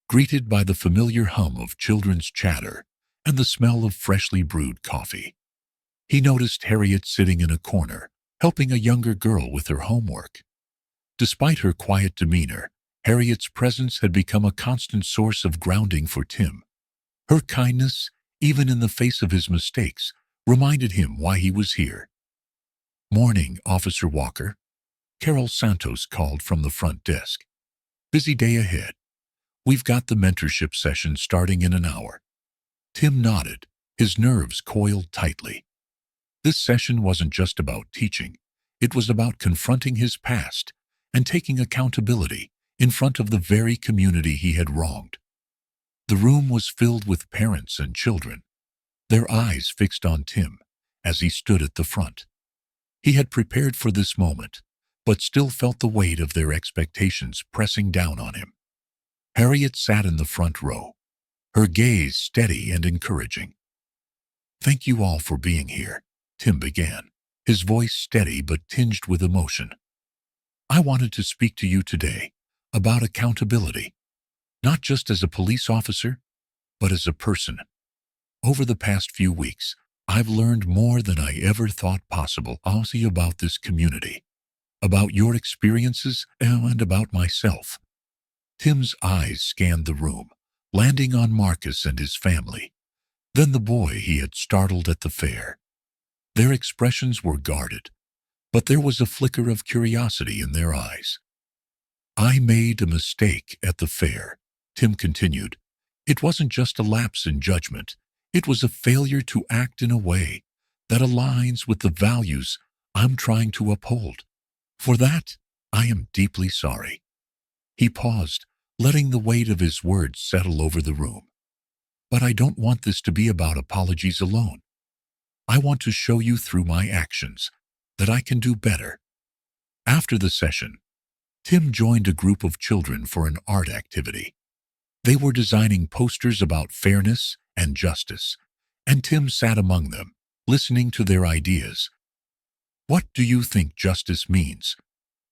greeted by the familiar hum of children's chatter and the smell of freshly brewed coffee. He noticed Harriet sitting in a corner, helping a younger girl with her homework. Despite her quiet demeanor, Harriet's presence had become a constant source of grounding for Tim. Her kindness, even in the face of his mistakes, reminded him why he was here. "Morning, Officer Walker," Carol Santos called from the front desk. "Busy day ahead. We've got the mentorship session starting in an hour." Tim nodded, his nerves coiled tightly. This session wasn't just about teaching. It was about confronting his past and taking accountability in front of the very community he had wronged. The room was filled with parents and children, their eyes fixed on Tim as he stood at the front. He had prepared for this moment, but still felt the weight of their expectations pressing down on him. Harriet sat in the front row, her gaze steady and encouraging. "Thank you all for being here," Tim began, his voice steady but tinged with emotion. "I wanted to speak to you today about accountability, not just as a police officer, but as a person. Over the past few weeks, I've learned more than I ever thought possible, honestly, about this community, about your experiences, and about myself." Tim's eyes scanned the room, landing on Marcus and his family, then the boy he had startled at the fair. Their expressions were guarded, but there was a flicker of curiosity in their eyes. "I made a mistake at the fair," Tim continued. "It wasn't just a lapse in judgment. It was a failure to act in a way that aligns with the values I'm trying to uphold. For that, I am deeply sorry." He paused, letting the weight of his words settle over the room. "But I don't want this to be about apologies alone. I want to show you through my actions that I can do better." After the session, Tim joined a group of children for an art activity. They were designing posters about fairness and justice, and Tim sat among them, listening to their ideas. "What do you think justice means,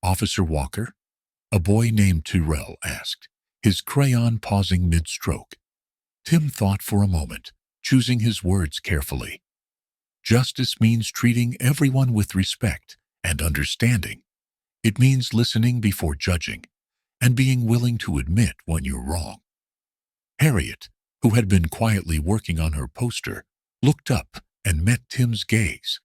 Officer Walker?" a boy named Tyrell asked, his crayon pausing mid-stroke. Tim thought for a moment, choosing his words carefully. "Justice means treating everyone with respect and understanding. It means listening before judging and being willing to admit when you're wrong." Harriet, who had been quietly working on her poster, looked up and met Tim's gaze.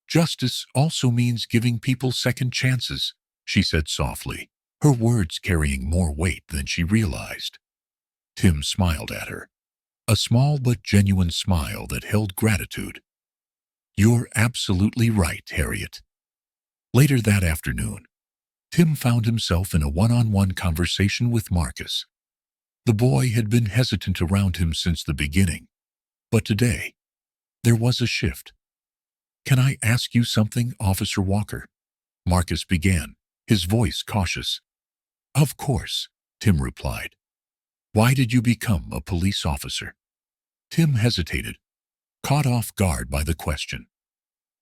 "Justice also means giving people second chances," she said softly, her words carrying more weight than she realized. Tim smiled at her, a small but genuine smile that held gratitude. "You're absolutely right, Harriet." Later that afternoon, Tim found himself in a one-on-one conversation with Marcus. The boy had been hesitant around him since the beginning, but today, there was a shift. "Can I ask you something, Officer Walker?" Marcus began, his voice cautious. "Of course," Tim replied. "Why did you become a police officer?" Tim hesitated, caught off guard by the question.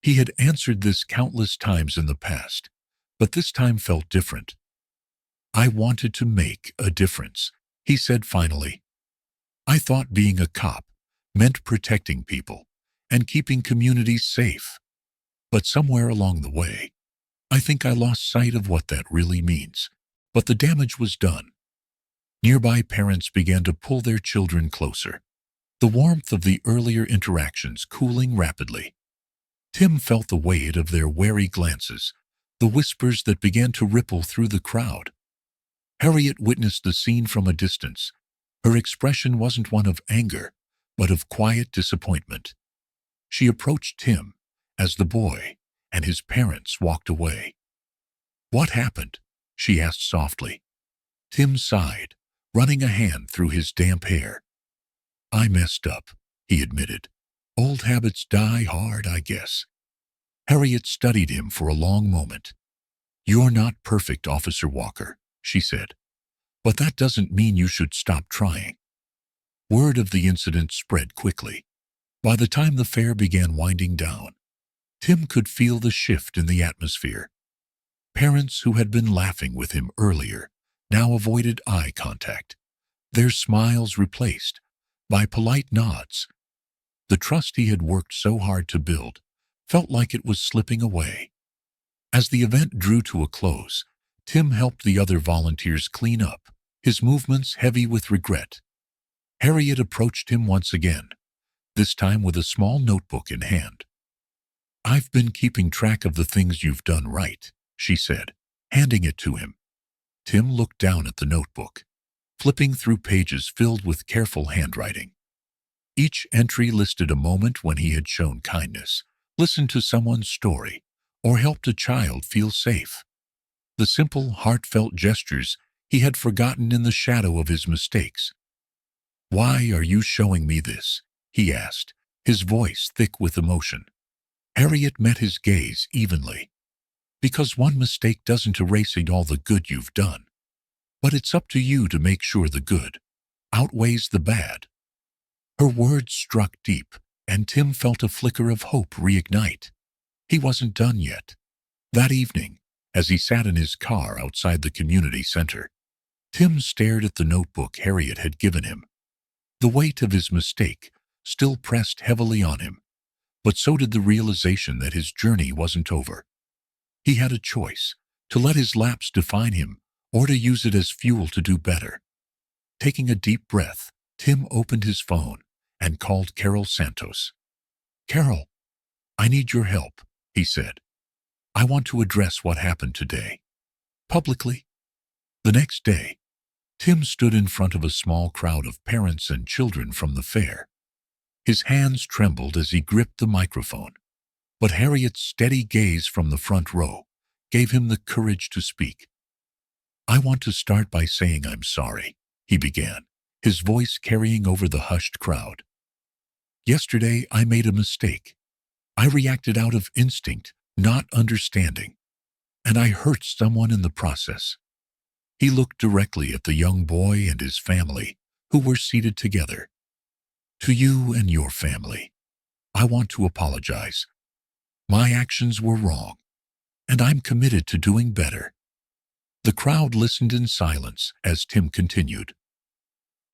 He had answered this countless times in the past, but this time felt different. "I wanted to make a difference," he said finally. "I thought being a cop meant protecting people and keeping communities safe. But somewhere along the way, I think I lost sight of what that really means. But the damage was done." Nearby parents began to pull their children closer, the warmth of the earlier interactions cooling rapidly. Tim felt the weight of their wary glances, the whispers that began to ripple through the crowd. Harriet witnessed the scene from a distance. Her expression wasn't one of anger, but of quiet disappointment. She approached Tim as the boy and his parents walked away. "What happened?" she asked softly. Tim sighed, running a hand through his damp hair. "I messed up," he admitted. "Old habits die hard, I guess." Harriet studied him for a long moment. "You're not perfect, Officer Walker," she said. "But that doesn't mean you should stop trying." Word of the incident spread quickly. By the time the fair began winding down, Tim could feel the shift in the atmosphere. Parents who had been laughing with him earlier now avoided eye contact, their smiles replaced by polite nods. The trust he had worked so hard to build felt like it was slipping away. As the event drew to a close, Tim helped the other volunteers clean up, his movements heavy with regret. Harriet approached him once again, this time with a small notebook in hand. "I've been keeping track of the things you've done right," she said, handing it to him. Tim looked down at the notebook, flipping through pages filled with careful handwriting. Each entry listed a moment when he had shown kindness, listened to someone's story, or helped a child feel safe. The simple, heartfelt gestures he had forgotten in the shadow of his mistakes. "Why are you showing me this?" he asked, his voice thick with emotion. Harriet met his gaze evenly. "Because one mistake doesn't erase all the good you've done. But it's up to you to make sure the good outweighs the bad." Her words struck deep, and Tim felt a flicker of hope reignite. He wasn't done yet. That evening, as he sat in his car outside the community center, Tim stared at the notebook Harriet had given him. The weight of his mistake still pressed heavily on him, but so did the realization that his journey wasn't over. He had a choice, to let his lapse define him or to use it as fuel to do better. Taking a deep breath, Tim opened his phone and called Carol Santos. "Carol, I need your help," he said. "I want to address what happened today, publicly." The next day, Tim stood in front of a small crowd of parents and children from the fair. His hands trembled as he gripped the microphone, but Harriet's steady gaze from the front row gave him the courage to speak. "I want to start by saying I'm sorry," he began, his voice carrying over the hushed crowd. "Yesterday I made a mistake. I reacted out of instinct, not understanding, and I hurt someone in the process." He looked directly at the young boy and his family, who were seated together. "To you and your family, I want to apologize. My actions were wrong, and I'm committed to doing better." The crowd listened in silence as Tim continued.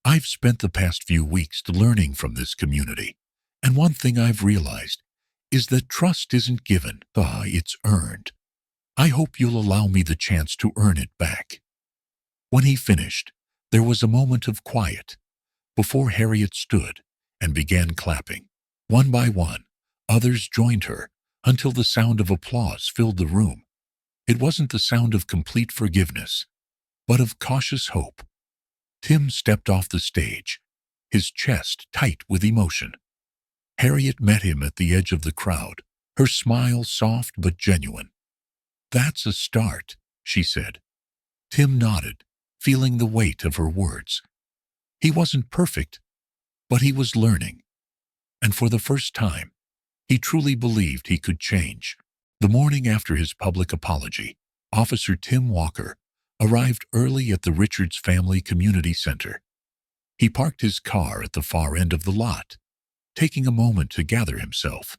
"I've spent the past few weeks learning from this community, and one thing I've realized is that trust isn't given, it's earned. I hope you'll allow me the chance to earn it back." When he finished, there was a moment of quiet before Harriet stood and began clapping. One by one, others joined her until the sound of applause filled the room. It wasn't the sound of complete forgiveness, but of cautious hope. Tim stepped off the stage, his chest tight with emotion. Harriet met him at the edge of the crowd, her smile soft but genuine. "That's a start," she said. Tim nodded, feeling the weight of her words. He wasn't perfect, but he was learning. And for the first time, he truly believed he could change. The morning after his public apology, Officer Tim Walker arrived early at the Richards Family Community Center. He parked his car at the far end of the lot, taking a moment to gather himself.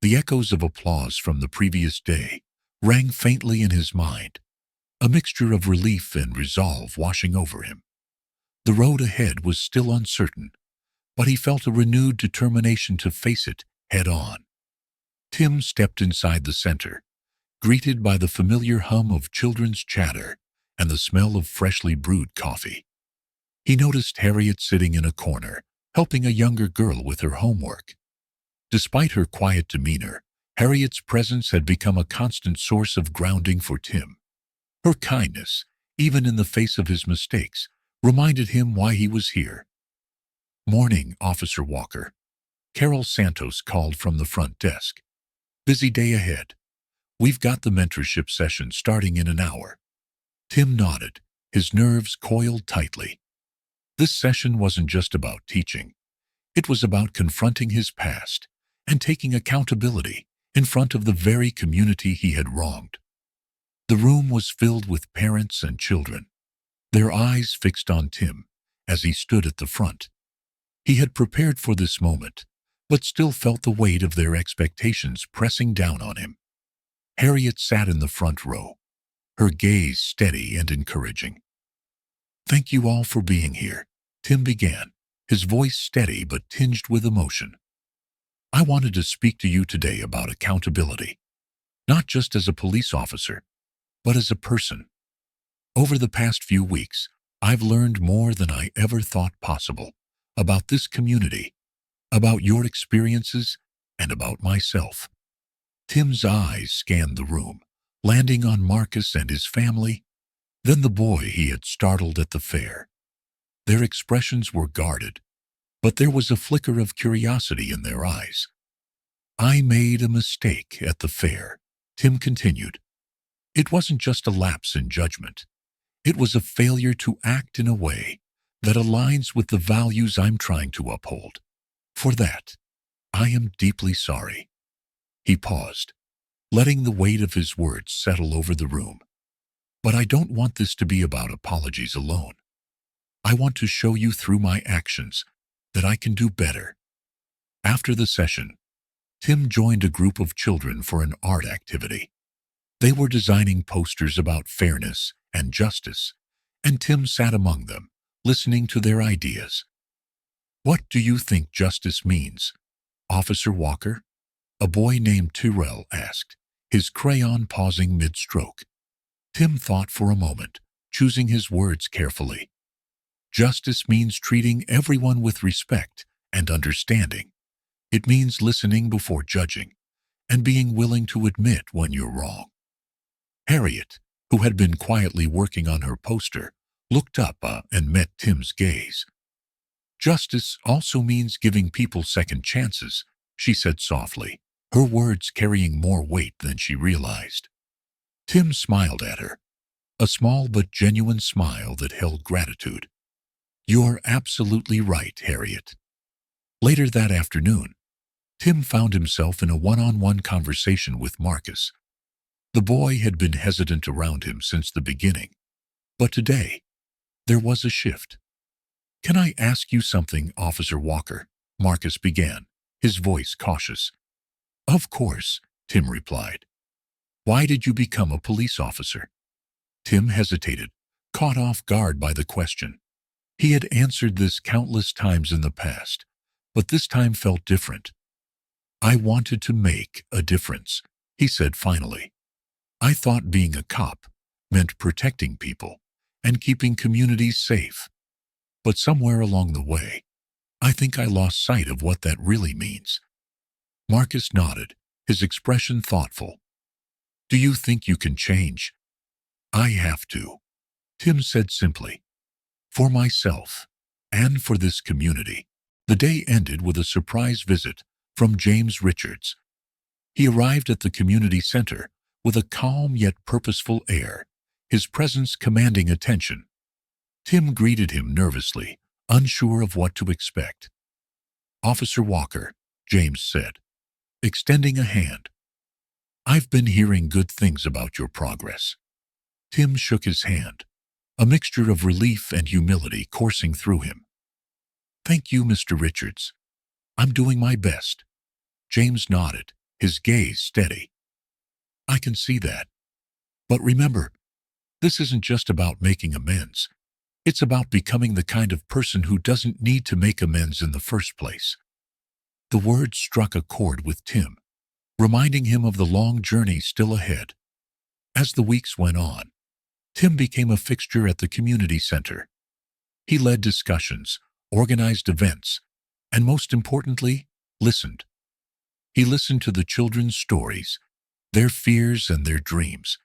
The echoes of applause from the previous day rang faintly in his mind, a mixture of relief and resolve washing over him. The road ahead was still uncertain, but he felt a renewed determination to face it head-on. Tim stepped inside the center, greeted by the familiar hum of children's chatter and the smell of freshly brewed coffee. He noticed Harriet sitting in a corner, helping a younger girl with her homework. Despite her quiet demeanor, Harriet's presence had become a constant source of grounding for Tim. Her kindness, even in the face of his mistakes, reminded him why he was here. "Morning, Officer Walker." Carol Santos called from the front desk. "Busy day ahead. We've got the mentorship session starting in an hour." Tim nodded, his nerves coiled tightly. This session wasn't just about teaching. It was about confronting his past and taking accountability in front of the very community he had wronged. The room was filled with parents and children, their eyes fixed on Tim as he stood at the front. He had prepared for this moment, but still felt the weight of their expectations pressing down on him. Harriet sat in the front row, her gaze steady and encouraging. "Thank you all for being here," Tim began, his voice steady but tinged with emotion. "I wanted to speak to you today about accountability, not just as a police officer, but as a person. Over the past few weeks, I've learned more than I ever thought possible about this community, about your experiences, and about myself." Tim's eyes scanned the room, landing on Marcus and his family, then the boy he had startled at the fair. Their expressions were guarded, but there was a flicker of curiosity in their eyes. "I made a mistake at the fair," Tim continued. "It wasn't just a lapse in judgment. It was a failure to act in a way that aligns with the values I'm trying to uphold. For that, I am deeply sorry." He paused, letting the weight of his words settle over the room. "But I don't want this to be about apologies alone. I want to show you through my actions that I can do better." After the session, Tim joined a group of children for an art activity. They were designing posters about fairness and justice, and Tim sat among them, listening to their ideas. "What do you think justice means, Officer Walker?" a boy named Tyrell asked, his crayon pausing mid-stroke. Tim thought for a moment, choosing his words carefully. "Justice means treating everyone with respect and understanding. It means listening before judging and being willing to admit when you're wrong." Harriet, who had been quietly working on her poster, looked up and met Tim's gaze. "Justice also means giving people second chances," she said softly, her words carrying more weight than she realized. Tim smiled at her, a small but genuine smile that held gratitude. "You're absolutely right, Harriet." Later that afternoon, Tim found himself in a one-on-one conversation with Marcus. The boy had been hesitant around him since the beginning, but today there was a shift. "Can I ask you something, Officer Walker?" Marcus began, his voice cautious. "Of course," Tim replied. "Why did you become a police officer?" Tim hesitated, caught off guard by the question. He had answered this countless times in the past, but this time felt different. "I wanted to make a difference," he said finally. "I thought being a cop meant protecting people and keeping communities safe. But somewhere along the way, I think I lost sight of what that really means." Marcus nodded, his expression thoughtful. "Do you think you can change?" "I have to," Tim said simply. "For myself, and for this community." The day ended with a surprise visit from James Richards. He arrived at the community center with a calm yet purposeful air, his presence commanding attention. Tim greeted him nervously, unsure of what to expect. "Officer Walker," James said, extending a hand. "I've been hearing good things about your progress." Tim shook his hand, a mixture of relief and humility coursing through him. "Thank you, Mr. Richards. I'm doing my best." James nodded, his gaze steady. "I can see that. But remember, this isn't just about making amends. It's about becoming the kind of person who doesn't need to make amends in the first place." The words struck a chord with Tim, reminding him of the long journey still ahead. As the weeks went on, Tim became a fixture at the community center. He led discussions, organized events, and most importantly, listened. He listened to the children's stories, their fears and their dreams.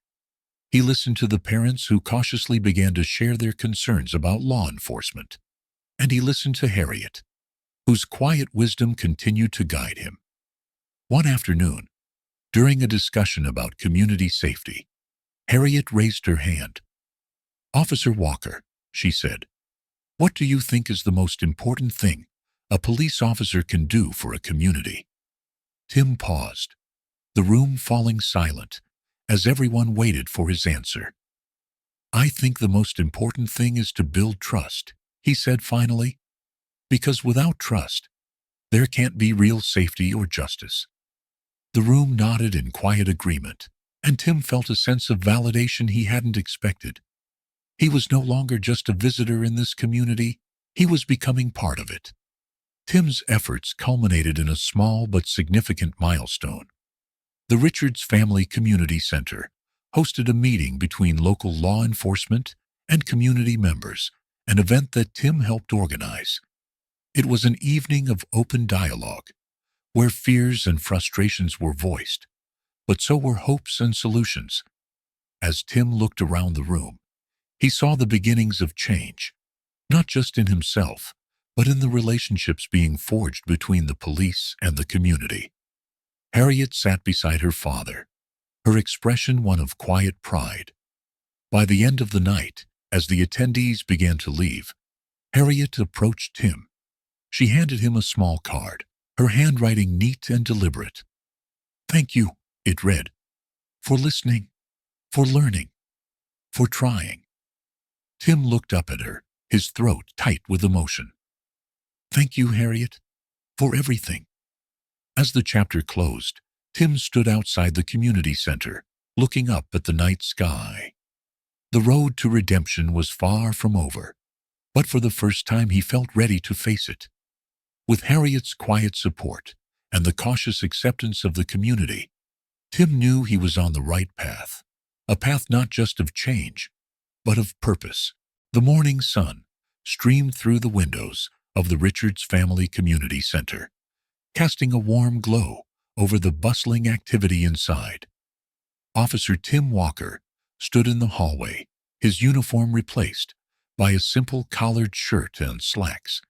He listened to the parents who cautiously began to share their concerns about law enforcement. And he listened to Harriet, whose quiet wisdom continued to guide him. One afternoon, during a discussion about community safety, Harriet raised her hand. "Officer Walker," she said, "what do you think is the most important thing a police officer can do for a community?" Tim paused, the room falling silent as everyone waited for his answer. "I think the most important thing is to build trust," he said finally, "because without trust, there can't be real safety or justice." The room nodded in quiet agreement, and Tim felt a sense of validation he hadn't expected. He was no longer just a visitor in this community, he was becoming part of it. Tim's efforts culminated in a small but significant milestone. The Richards Family Community Center hosted a meeting between local law enforcement and community members, an event that Tim helped organize. It was an evening of open dialogue, where fears and frustrations were voiced, but so were hopes and solutions. As Tim looked around the room, he saw the beginnings of change, not just in himself, but in the relationships being forged between the police and the community. Harriet sat beside her father, her expression one of quiet pride. By the end of the night, as the attendees began to leave, Harriet approached Tim. She handed him a small card, her handwriting neat and deliberate. "Thank you," it read, "for listening, for learning, for trying." Tim looked up at her, his throat tight with emotion. "Thank you, Harriet, for everything." As the chapter closed, Tim stood outside the community center, looking up at the night sky. The road to redemption was far from over, but for the first time he felt ready to face it. With Harriet's quiet support and the cautious acceptance of the community, Tim knew he was on the right path, a path not just of change, but of purpose. The morning sun streamed through the windows of the Richards Family Community Center, casting a warm glow over the bustling activity inside. Officer Tim Walker stood in the hallway, his uniform replaced by a simple collared shirt and slacks,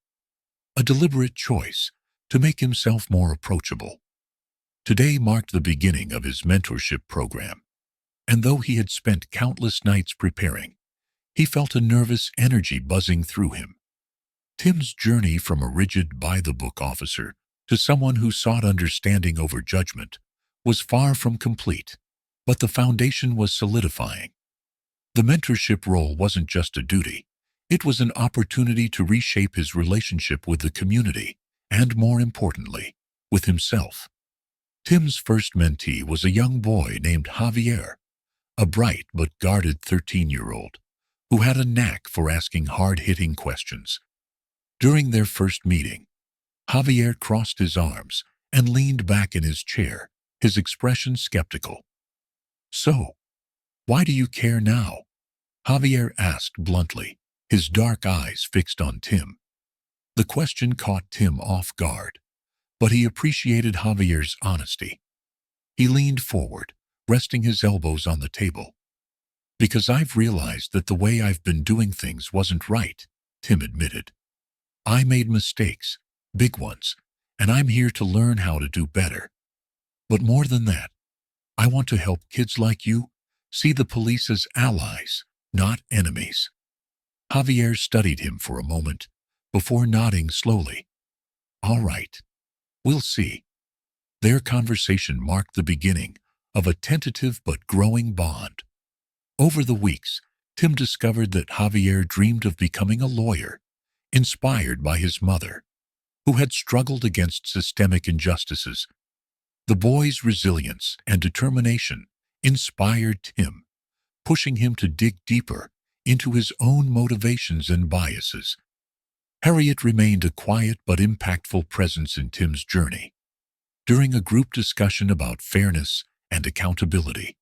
a deliberate choice to make himself more approachable. Today marked the beginning of his mentorship program, and though he had spent countless nights preparing, he felt a nervous energy buzzing through him. Tim's journey from a rigid by-the-book officer to someone who sought understanding over judgment, was far from complete, but the foundation was solidifying. The mentorship role wasn't just a duty. It was an opportunity to reshape his relationship with the community, and more importantly, with himself. Tim's first mentee was a young boy named Javier, a bright but guarded 13-year-old who had a knack for asking hard-hitting questions. During their first meeting, Javier crossed his arms and leaned back in his chair, his expression skeptical. "So, why do you care now?" Javier asked bluntly, his dark eyes fixed on Tim. The question caught Tim off guard, but he appreciated Javier's honesty. He leaned forward, resting his elbows on the table. "Because I've realized that the way I've been doing things wasn't right," Tim admitted. "I made mistakes, big ones, and I'm here to learn how to do better. But more than that, I want to help kids like you see the police as allies, not enemies." Javier studied him for a moment before nodding slowly. "All right, we'll see." Their conversation marked the beginning of a tentative but growing bond. Over the weeks, Tim discovered that Javier dreamed of becoming a lawyer, inspired by his mother, who had struggled against systemic injustices. The boy's resilience and determination inspired Tim, pushing him to dig deeper into his own motivations and biases. Harriet remained a quiet but impactful presence in Tim's journey. During a group discussion about fairness and accountability,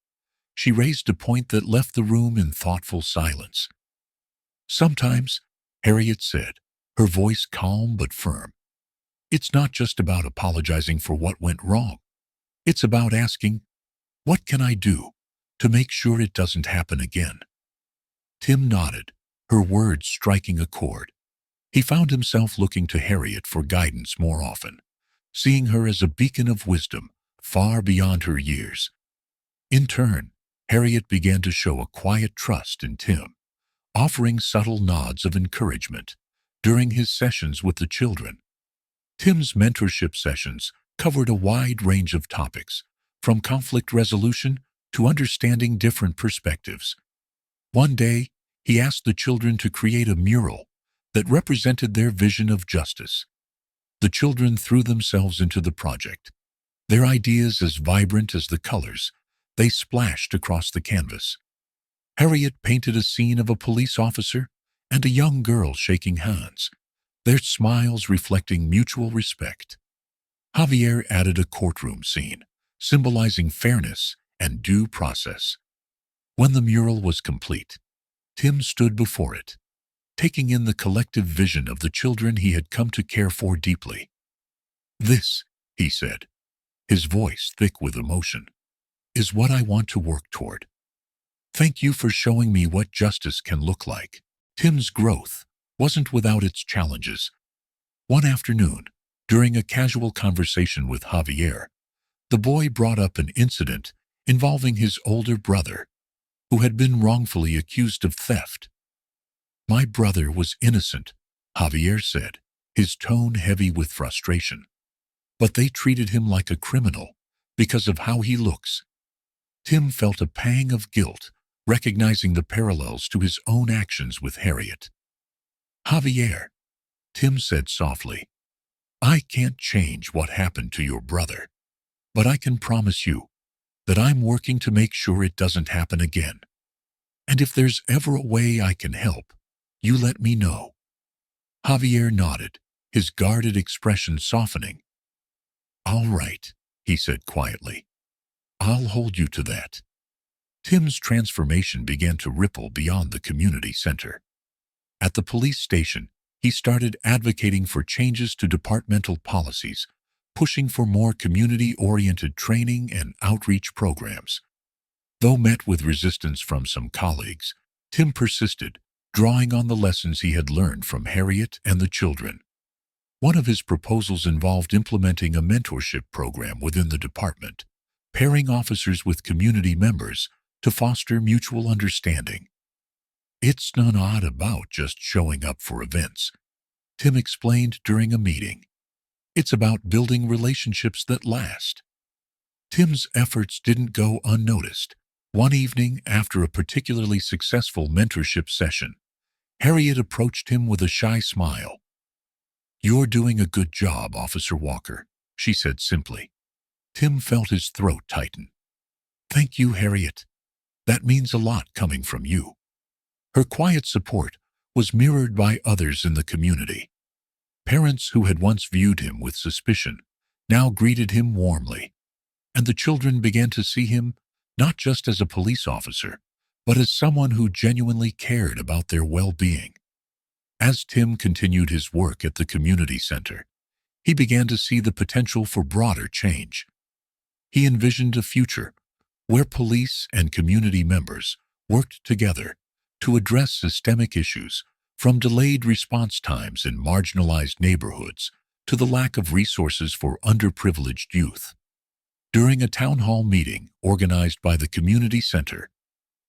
she raised a point that left the room in thoughtful silence. "Sometimes," Harriet said, her voice calm but firm, "it's not just about apologizing for what went wrong. It's about asking, what can I do to make sure it doesn't happen again?" Tim nodded, her words striking a chord. He found himself looking to Harriet for guidance more often, seeing her as a beacon of wisdom far beyond her years. In turn, Harriet began to show a quiet trust in Tim, offering subtle nods of encouragement during his sessions with the children. Tim's mentorship sessions covered a wide range of topics, from conflict resolution to understanding different perspectives. One day, he asked the children to create a mural that represented their vision of justice. The children threw themselves into the project, their ideas as vibrant as the colors they splashed across the canvas. Harriet painted a scene of a police officer and a young girl shaking hands, their smiles reflecting mutual respect. Javier added a courtroom scene, symbolizing fairness and due process. When the mural was complete, Tim stood before it, taking in the collective vision of the children he had come to care for deeply. "This," he said, his voice thick with emotion, "is what I want to work toward. Thank you for showing me what justice can look like." Tim's growth wasn't without its challenges. One afternoon, during a casual conversation with Javier, the boy brought up an incident involving his older brother, who had been wrongfully accused of theft. "My brother was innocent," Javier said, his tone heavy with frustration. "But they treated him like a criminal because of how he looks." Tim felt a pang of guilt, recognizing the parallels to his own actions with Harriet. "Javier," Tim said softly, "I can't change what happened to your brother, but I can promise you that I'm working to make sure it doesn't happen again. And if there's ever a way I can help, you let me know." Javier nodded, his guarded expression softening. "All right," he said quietly. "I'll hold you to that." Tim's transformation began to ripple beyond the community center. At the police station, he started advocating for changes to departmental policies, pushing for more community-oriented training and outreach programs. Though met with resistance from some colleagues, Tim persisted, drawing on the lessons he had learned from Harriet and the children. One of his proposals involved implementing a mentorship program within the department, pairing officers with community members to foster mutual understanding. "It's not about just showing up for events," Tim explained during a meeting. It's about building relationships that last. Tim's efforts didn't go unnoticed. One evening, after a particularly successful mentorship session, Harriet approached him with a shy smile. "You're doing a good job, Officer Walker," she said simply. Tim felt his throat tighten. "Thank you, Harriet. That means a lot coming from you." Her quiet support was mirrored by others in the community. Parents who had once viewed him with suspicion now greeted him warmly, and the children began to see him not just as a police officer, but as someone who genuinely cared about their well-being. As Tim continued his work at the community center, he began to see the potential for broader change. He envisioned a future where police and community members worked together to address systemic issues, from delayed response times in marginalized neighborhoods to the lack of resources for underprivileged youth. During a town hall meeting organized by the community center,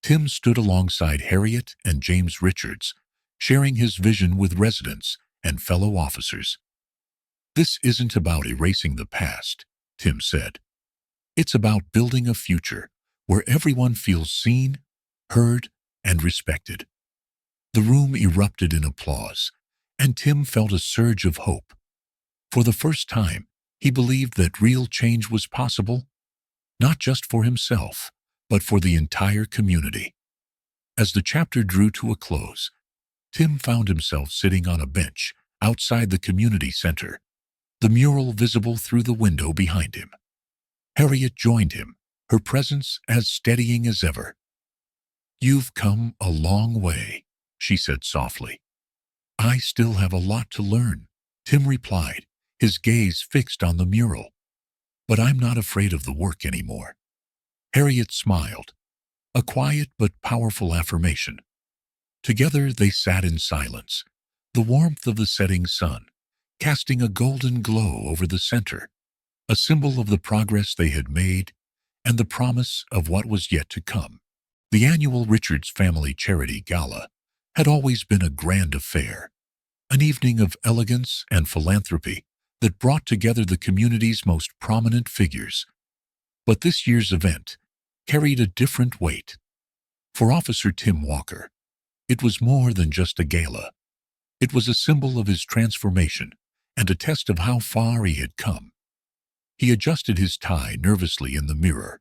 Tim stood alongside Harriet and James Richards, sharing his vision with residents and fellow officers. "This isn't about erasing the past," Tim said. "It's about building a future where everyone feels seen, heard, and respected." The room erupted in applause, and Tim felt a surge of hope. For the first time, he believed that real change was possible, not just for himself, but for the entire community. As the chapter drew to a close, Tim found himself sitting on a bench outside the community center, the mural visible through the window behind him. Harriet joined him, her presence as steadying as ever. "You've come a long way," she said softly. "I still have a lot to learn," Tim replied, his gaze fixed on the mural. "But I'm not afraid of the work anymore." Harriet smiled, a quiet but powerful affirmation. Together they sat in silence, the warmth of the setting sun casting a golden glow over the center, a symbol of the progress they had made and the promise of what was yet to come. The annual Richards Family Charity Gala had always been a grand affair, an evening of elegance and philanthropy that brought together the community's most prominent figures. But this year's event carried a different weight. For Officer Tim Walker, it was more than just a gala. It was a symbol of his transformation and a test of how far he had come. He adjusted his tie nervously in the mirror,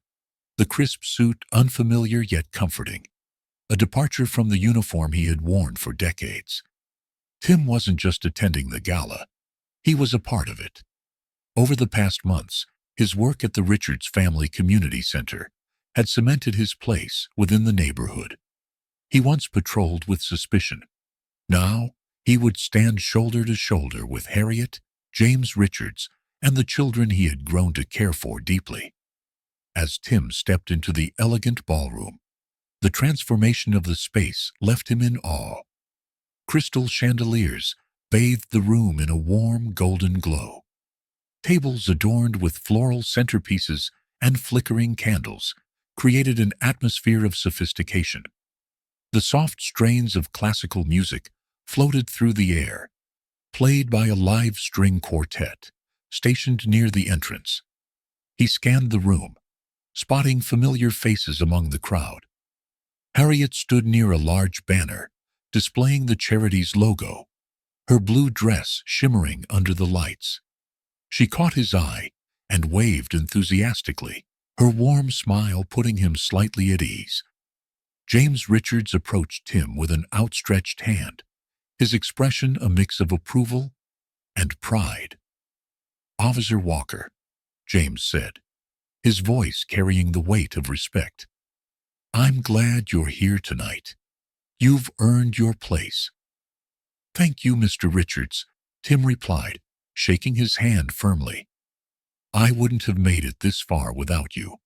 the crisp suit unfamiliar yet comforting, a departure from the uniform he had worn for decades. Tim wasn't just attending the gala, he was a part of it. Over the past months, his work at the Richards Family Community Center had cemented his place within the neighborhood. He once patrolled with suspicion. Now, he would stand shoulder to shoulder with Harriet, James Richards, and the children he had grown to care for deeply. As Tim stepped into the elegant ballroom, the transformation of the space left him in awe. Crystal chandeliers bathed the room in a warm golden glow. Tables adorned with floral centerpieces and flickering candles created an atmosphere of sophistication. The soft strains of classical music floated through the air, played by a live string quartet stationed near the entrance. He scanned the room, spotting familiar faces among the crowd. Harriet stood near a large banner displaying the charity's logo, her blue dress shimmering under the lights. She caught his eye and waved enthusiastically, her warm smile putting him slightly at ease. James Richards approached Tim with an outstretched hand, his expression a mix of approval and pride. "Officer Walker," James said, his voice carrying the weight of respect. "I'm glad you're here tonight. You've earned your place." "Thank you, Mr. Richards," Tim replied, shaking his hand firmly. "I wouldn't have made it this far without you."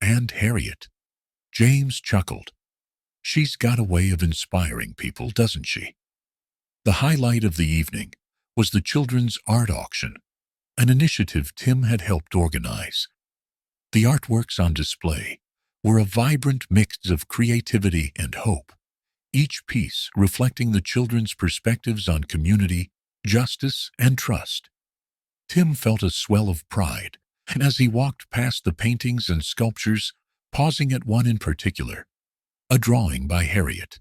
"And Harriet," James chuckled. "She's got a way of inspiring people, doesn't she?" The highlight of the evening was the children's art auction, an initiative Tim had helped organize. The artworks on display were a vibrant mix of creativity and hope, each piece reflecting the children's perspectives on community, justice, and trust. Tim felt a swell of pride, and as he walked past the paintings and sculptures, pausing at one in particular, a drawing by Harriet.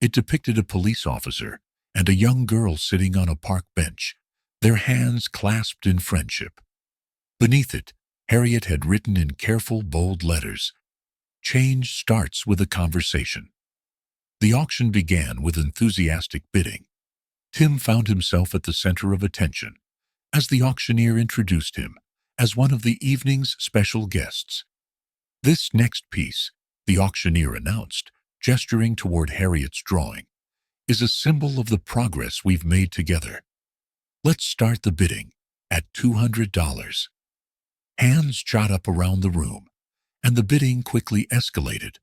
It depicted a police officer and a young girl sitting on a park bench, their hands clasped in friendship. Beneath it, Harriet had written in careful, bold letters, "Change starts with a conversation." The auction began with enthusiastic bidding. Tim found himself at the center of attention as the auctioneer introduced him as one of the evening's special guests. "This next piece," the auctioneer announced, gesturing toward Harriet's drawing, "is a symbol of the progress we've made together. Let's start the bidding at $200. Hands shot up around the room, and the bidding quickly escalated.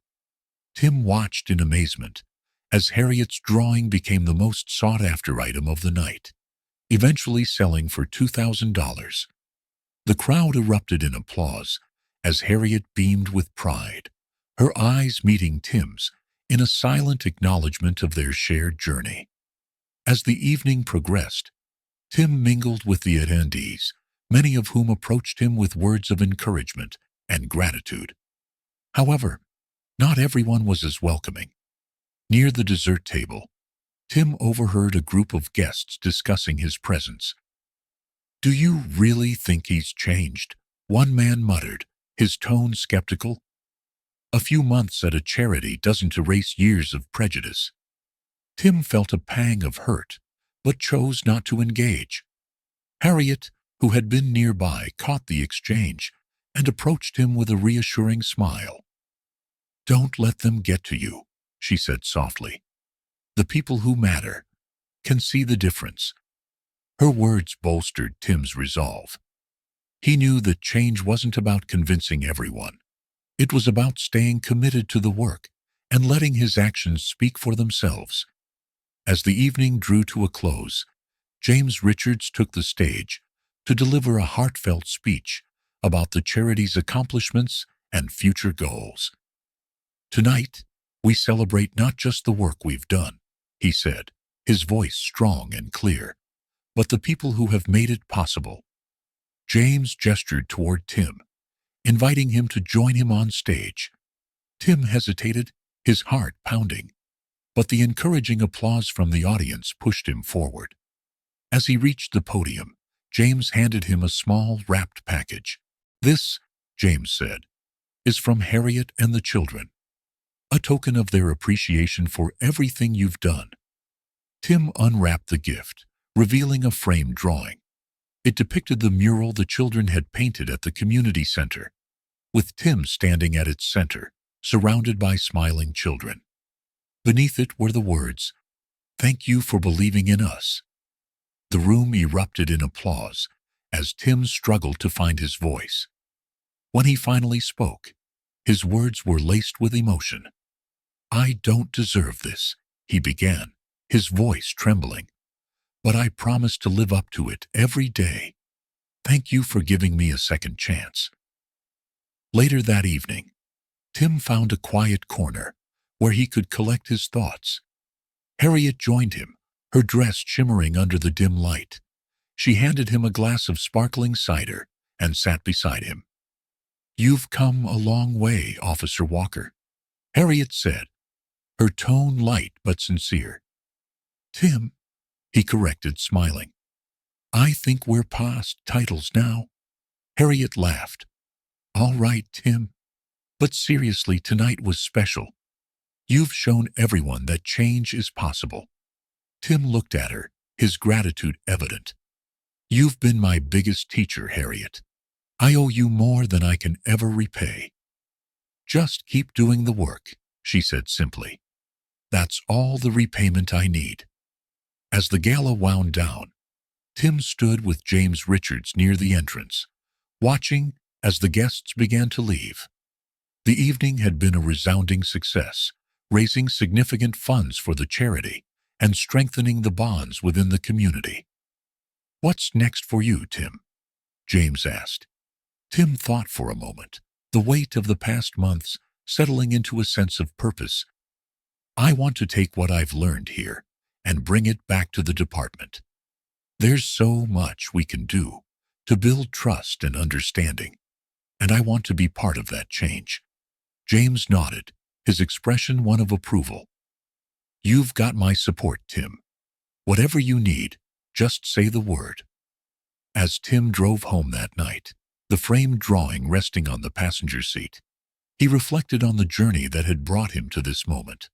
Tim watched in amazement as Harriet's drawing became the most sought-after item of the night, eventually selling for $2,000. The crowd erupted in applause as Harriet beamed with pride, her eyes meeting Tim's in a silent acknowledgement of their shared journey. As the evening progressed, Tim mingled with the attendees, many of whom approached him with words of encouragement and gratitude. However, not everyone was as welcoming. Near the dessert table, Tim overheard a group of guests discussing his presence. "Do you really think he's changed?" one man muttered, his tone skeptical. "A few months at a charity doesn't erase years of prejudice." Tim felt a pang of hurt, but chose not to engage. Harriet, who had been nearby, caught the exchange and approached him with a reassuring smile. "Don't let them get to you," she said softly. "The people who matter can see the difference." Her words bolstered Tim's resolve. He knew that change wasn't about convincing everyone. It was about staying committed to the work and letting his actions speak for themselves. As the evening drew to a close, James Richards took the stage to deliver a heartfelt speech about the charity's accomplishments and future goals. "Tonight, we celebrate not just the work we've done," he said, his voice strong and clear, "but the people who have made it possible." James gestured toward Tim, inviting him to join him on stage. Tim hesitated, his heart pounding, but the encouraging applause from the audience pushed him forward. As he reached the podium, James handed him a small, wrapped package. "This," James said, "is from Harriet and the children, a token of their appreciation for everything you've done." Tim unwrapped the gift, revealing a framed drawing. It depicted the mural the children had painted at the community center, with Tim standing at its center, surrounded by smiling children. Beneath it were the words, "Thank you for believing in us." The room erupted in applause as Tim struggled to find his voice. When he finally spoke, his words were laced with emotion. "I don't deserve this," he began, his voice trembling, "but I promise to live up to it every day. Thank you for giving me a second chance." Later that evening, Tim found a quiet corner where he could collect his thoughts. Harriet joined him, her dress shimmering under the dim light. She handed him a glass of sparkling cider and sat beside him. "You've come a long way, Officer Walker," Harriet said, her tone light but sincere. "Tim," he corrected, smiling. "I think we're past titles now." Harriet laughed. "All right, Tim. But seriously, tonight was special. You've shown everyone that change is possible." Tim looked at her, his gratitude evident. "You've been my biggest teacher, Harriet. I owe you more than I can ever repay." "Just keep doing the work," she said simply. "That's all the repayment I need." As the gala wound down, Tim stood with James Richards near the entrance, watching as the guests began to leave. The evening had been a resounding success, raising significant funds for the charity and strengthening the bonds within the community. "What's next for you, Tim?" James asked. Tim thought for a moment, the weight of the past months settling into a sense of purpose. "I want to take what I've learned here and bring it back to the department. There's so much we can do to build trust and understanding, and I want to be part of that change." James nodded, his expression one of approval. "You've got my support, Tim. Whatever you need, just say the word." As Tim drove home that night, the framed drawing resting on the passenger seat, he reflected on the journey that had brought him to this moment.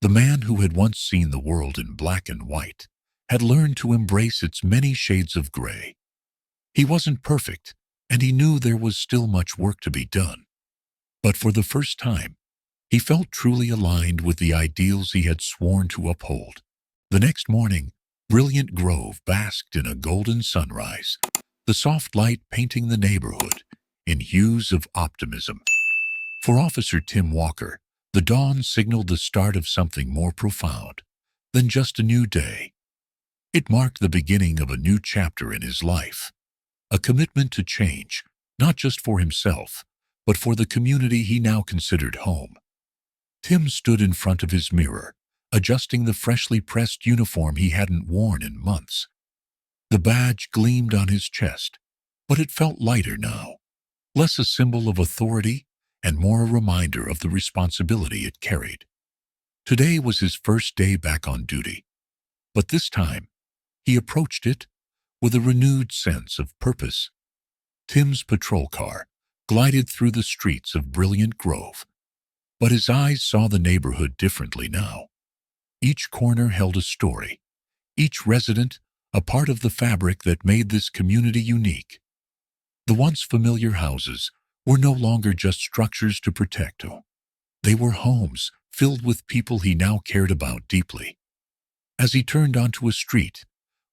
The man who had once seen the world in black and white had learned to embrace its many shades of gray. He wasn't perfect, and he knew there was still much work to be done. But for the first time, he felt truly aligned with the ideals he had sworn to uphold. The next morning, Brilliant Grove basked in a golden sunrise, the soft light painting the neighborhood in hues of optimism. For Officer Tim Walker, the dawn signaled the start of something more profound than just a new day. It marked the beginning of a new chapter in his life, a commitment to change, not just for himself, but for the community he now considered home. Tim stood in front of his mirror, adjusting the freshly pressed uniform he hadn't worn in months. The badge gleamed on his chest, but it felt lighter now, less a symbol of authority and more a reminder of the responsibility it carried. Today was his first day back on duty, but this time he approached it with a renewed sense of purpose. Tim's patrol car glided through the streets of Brilliant Grove, but his eyes saw the neighborhood differently now. Each corner held a story, each resident a part of the fabric that made this community unique. The once familiar houses were no longer just structures to protect. They were homes filled with people he now cared about deeply. As he turned onto a street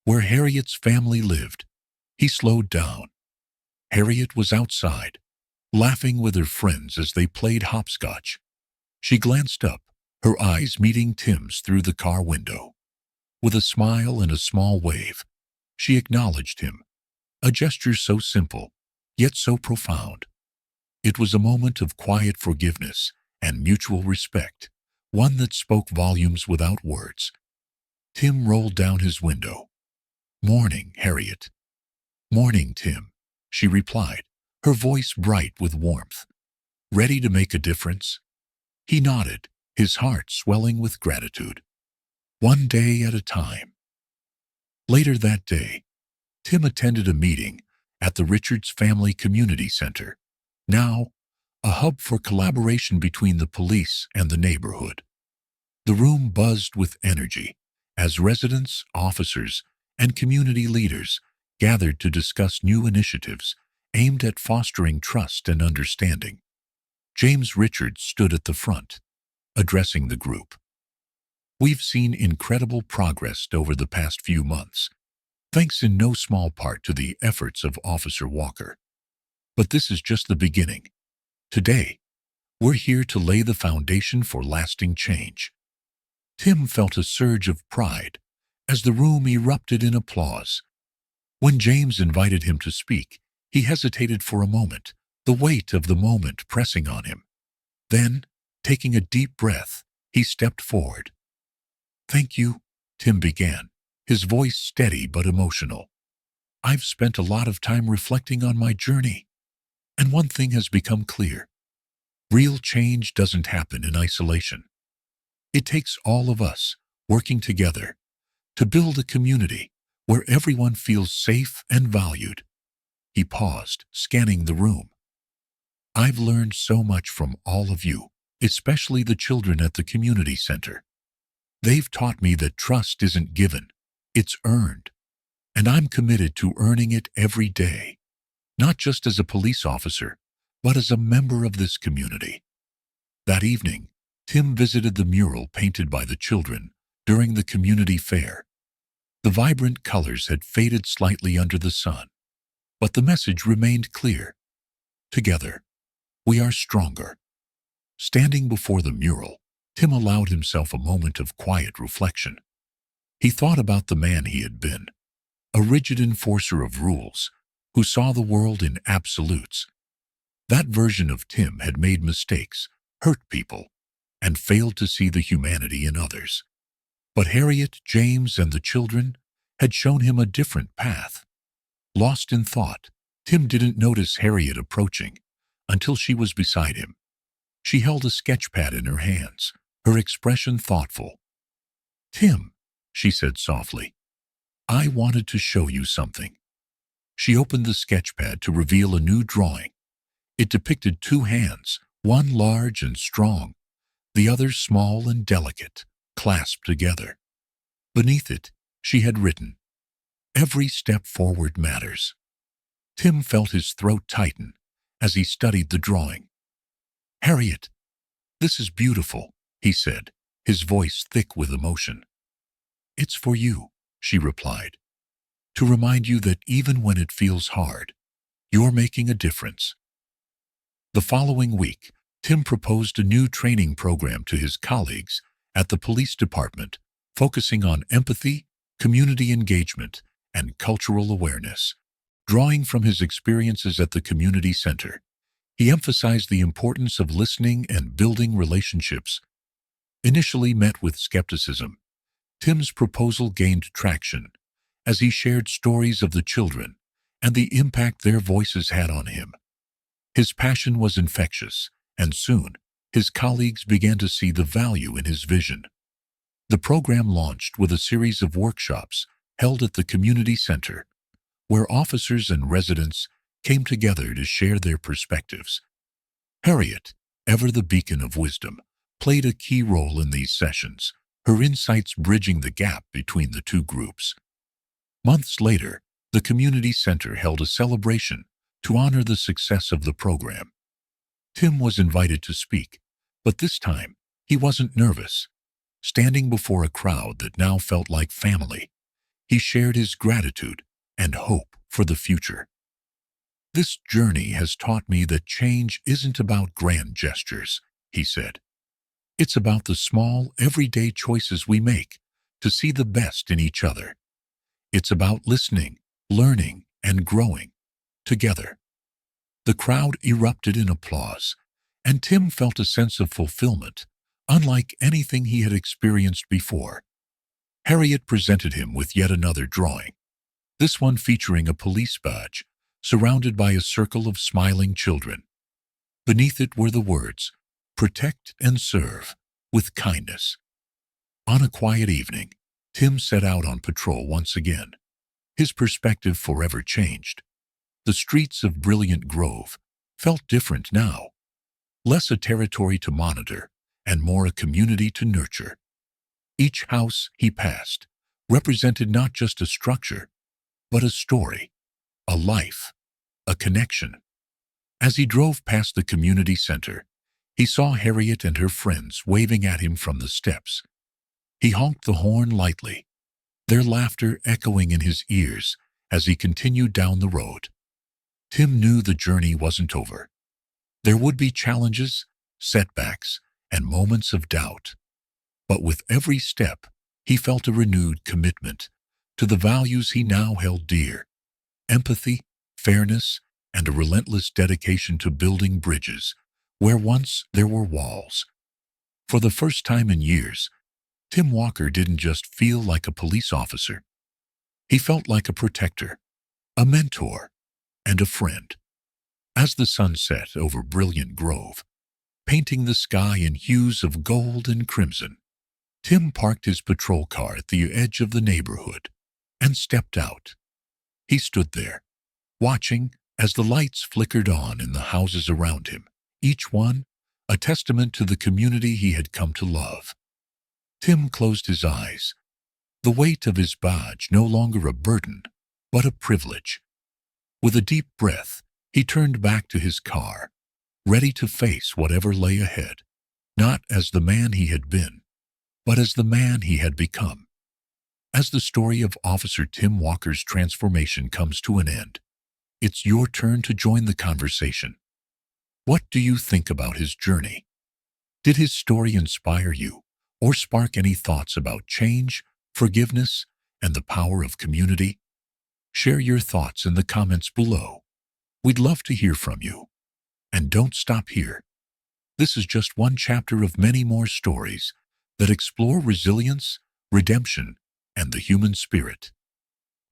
where Harriet's family lived, he slowed down. Harriet was outside, laughing with her friends as they played hopscotch. She glanced up, her eyes meeting Tim's through the car window. With a smile and a small wave, she acknowledged him, a gesture so simple, yet so profound. It was a moment of quiet forgiveness and mutual respect, one that spoke volumes without words. Tim rolled down his window. "Morning, Harriet." "Morning, Tim," she replied, her voice bright with warmth. "Ready to make a difference?" He nodded, his heart swelling with gratitude. One day at a time. Later that day, Tim attended a meeting at the Richards Family Community Center, now a hub for collaboration between the police and the neighborhood. The room buzzed with energy as residents, officers, and community leaders gathered to discuss new initiatives aimed at fostering trust and understanding. James Richards stood at the front, addressing the group. "We've seen incredible progress over the past few months, thanks in no small part to the efforts of Officer Walker. But this is just the beginning. Today, we're here to lay the foundation for lasting change." Tim felt a surge of pride as the room erupted in applause. When James invited him to speak, he hesitated for a moment, the weight of the moment pressing on him. Then, taking a deep breath, he stepped forward. "Thank you," Tim began, his voice steady but emotional. "I've spent a lot of time reflecting on my journey, and one thing has become clear. Real change doesn't happen in isolation. It takes all of us working together to build a community where everyone feels safe and valued." He paused, scanning the room. "I've learned so much from all of you, especially the children at the community center. They've taught me that trust isn't given, it's earned, and I'm committed to earning it every day, not just as a police officer, but as a member of this community." That evening, Tim visited the mural painted by the children during the community fair. The vibrant colors had faded slightly under the sun, but the message remained clear. Together, we are stronger. Standing before the mural, Tim allowed himself a moment of quiet reflection. He thought about the man he had been, a rigid enforcer of rules who saw the world in absolutes. That version of Tim had made mistakes, hurt people, and failed to see the humanity in others. But Harriet, James, and the children had shown him a different path. Lost in thought, Tim didn't notice Harriet approaching until she was beside him. She held a sketch pad in her hands, her expression thoughtful. "Tim," she said softly, "I wanted to show you something." She opened the sketch pad to reveal a new drawing. It depicted two hands, one large and strong, the other small and delicate, clasped together. Beneath it, she had written, "Every step forward matters." Tim felt his throat tighten as he studied the drawing. "Harriet, this is beautiful," he said, his voice thick with emotion. "It's for you," she replied, "to remind you that even when it feels hard, you're making a difference." The following week, Tim proposed a new training program to his colleagues at the police department, focusing on empathy, community engagement, and cultural awareness. Drawing from his experiences at the community center, he emphasized the importance of listening and building relationships. Initially met with skepticism, Tim's proposal gained traction as he shared stories of the children and the impact their voices had on him. His passion was infectious, and soon his colleagues began to see the value in his vision. The program launched with a series of workshops held at the community center, where officers and residents came together to share their perspectives. Harriet, ever the beacon of wisdom, played a key role in these sessions, her insights bridging the gap between the two groups. Months later, the community center held a celebration to honor the success of the program. Tim was invited to speak, but this time he wasn't nervous. Standing before a crowd that now felt like family, he shared his gratitude and hope for the future. "This journey has taught me that change isn't about grand gestures," he said. "It's about the small, everyday choices we make to see the best in each other. It's about listening, learning, and growing together." The crowd erupted in applause, and Tim felt a sense of fulfillment, unlike anything he had experienced before. Harriet presented him with yet another drawing, this one featuring a police badge surrounded by a circle of smiling children. Beneath it were the words, "Protect and serve with kindness." On a quiet evening, Tim set out on patrol once again. His perspective forever changed. The streets of Brilliant Grove felt different now, less a territory to monitor and more a community to nurture. Each house he passed represented not just a structure, but a story, a life, a connection. As he drove past the community center, he saw Harriet and her friends waving at him from the steps. He honked the horn lightly, their laughter echoing in his ears as he continued down the road. Tim knew the journey wasn't over. There would be challenges, setbacks, and moments of doubt. But with every step, he felt a renewed commitment to the values he now held dear: empathy, fairness, and a relentless dedication to building bridges where once there were walls. For the first time in years, Tim Walker didn't just feel like a police officer. He felt like a protector, a mentor, and a friend. As the sun set over Brilliant Grove, painting the sky in hues of gold and crimson, Tim parked his patrol car at the edge of the neighborhood and stepped out. He stood there, watching as the lights flickered on in the houses around him, each one a testament to the community he had come to love. Tim closed his eyes, the weight of his badge no longer a burden, but a privilege. With a deep breath, he turned back to his car, ready to face whatever lay ahead, not as the man he had been, but as the man he had become. As the story of Officer Tim Walker's transformation comes to an end, it's your turn to join the conversation. What do you think about his journey? Did his story inspire you or spark any thoughts about change, forgiveness, and the power of community? Share your thoughts in the comments below. We'd love to hear from you. And don't stop here. This is just one chapter of many more stories that explore resilience, redemption, and the human spirit.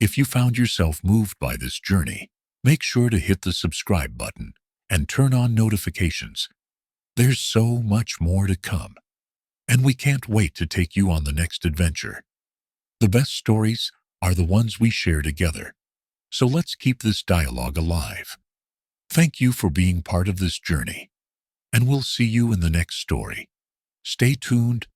If you found yourself moved by this journey, make sure to hit the subscribe button and turn on notifications. There's so much more to come, and we can't wait to take you on the next adventure. The best stories are the ones we share together, so let's keep this dialogue alive. Thank you for being part of this journey, and we'll see you in the next story. Stay tuned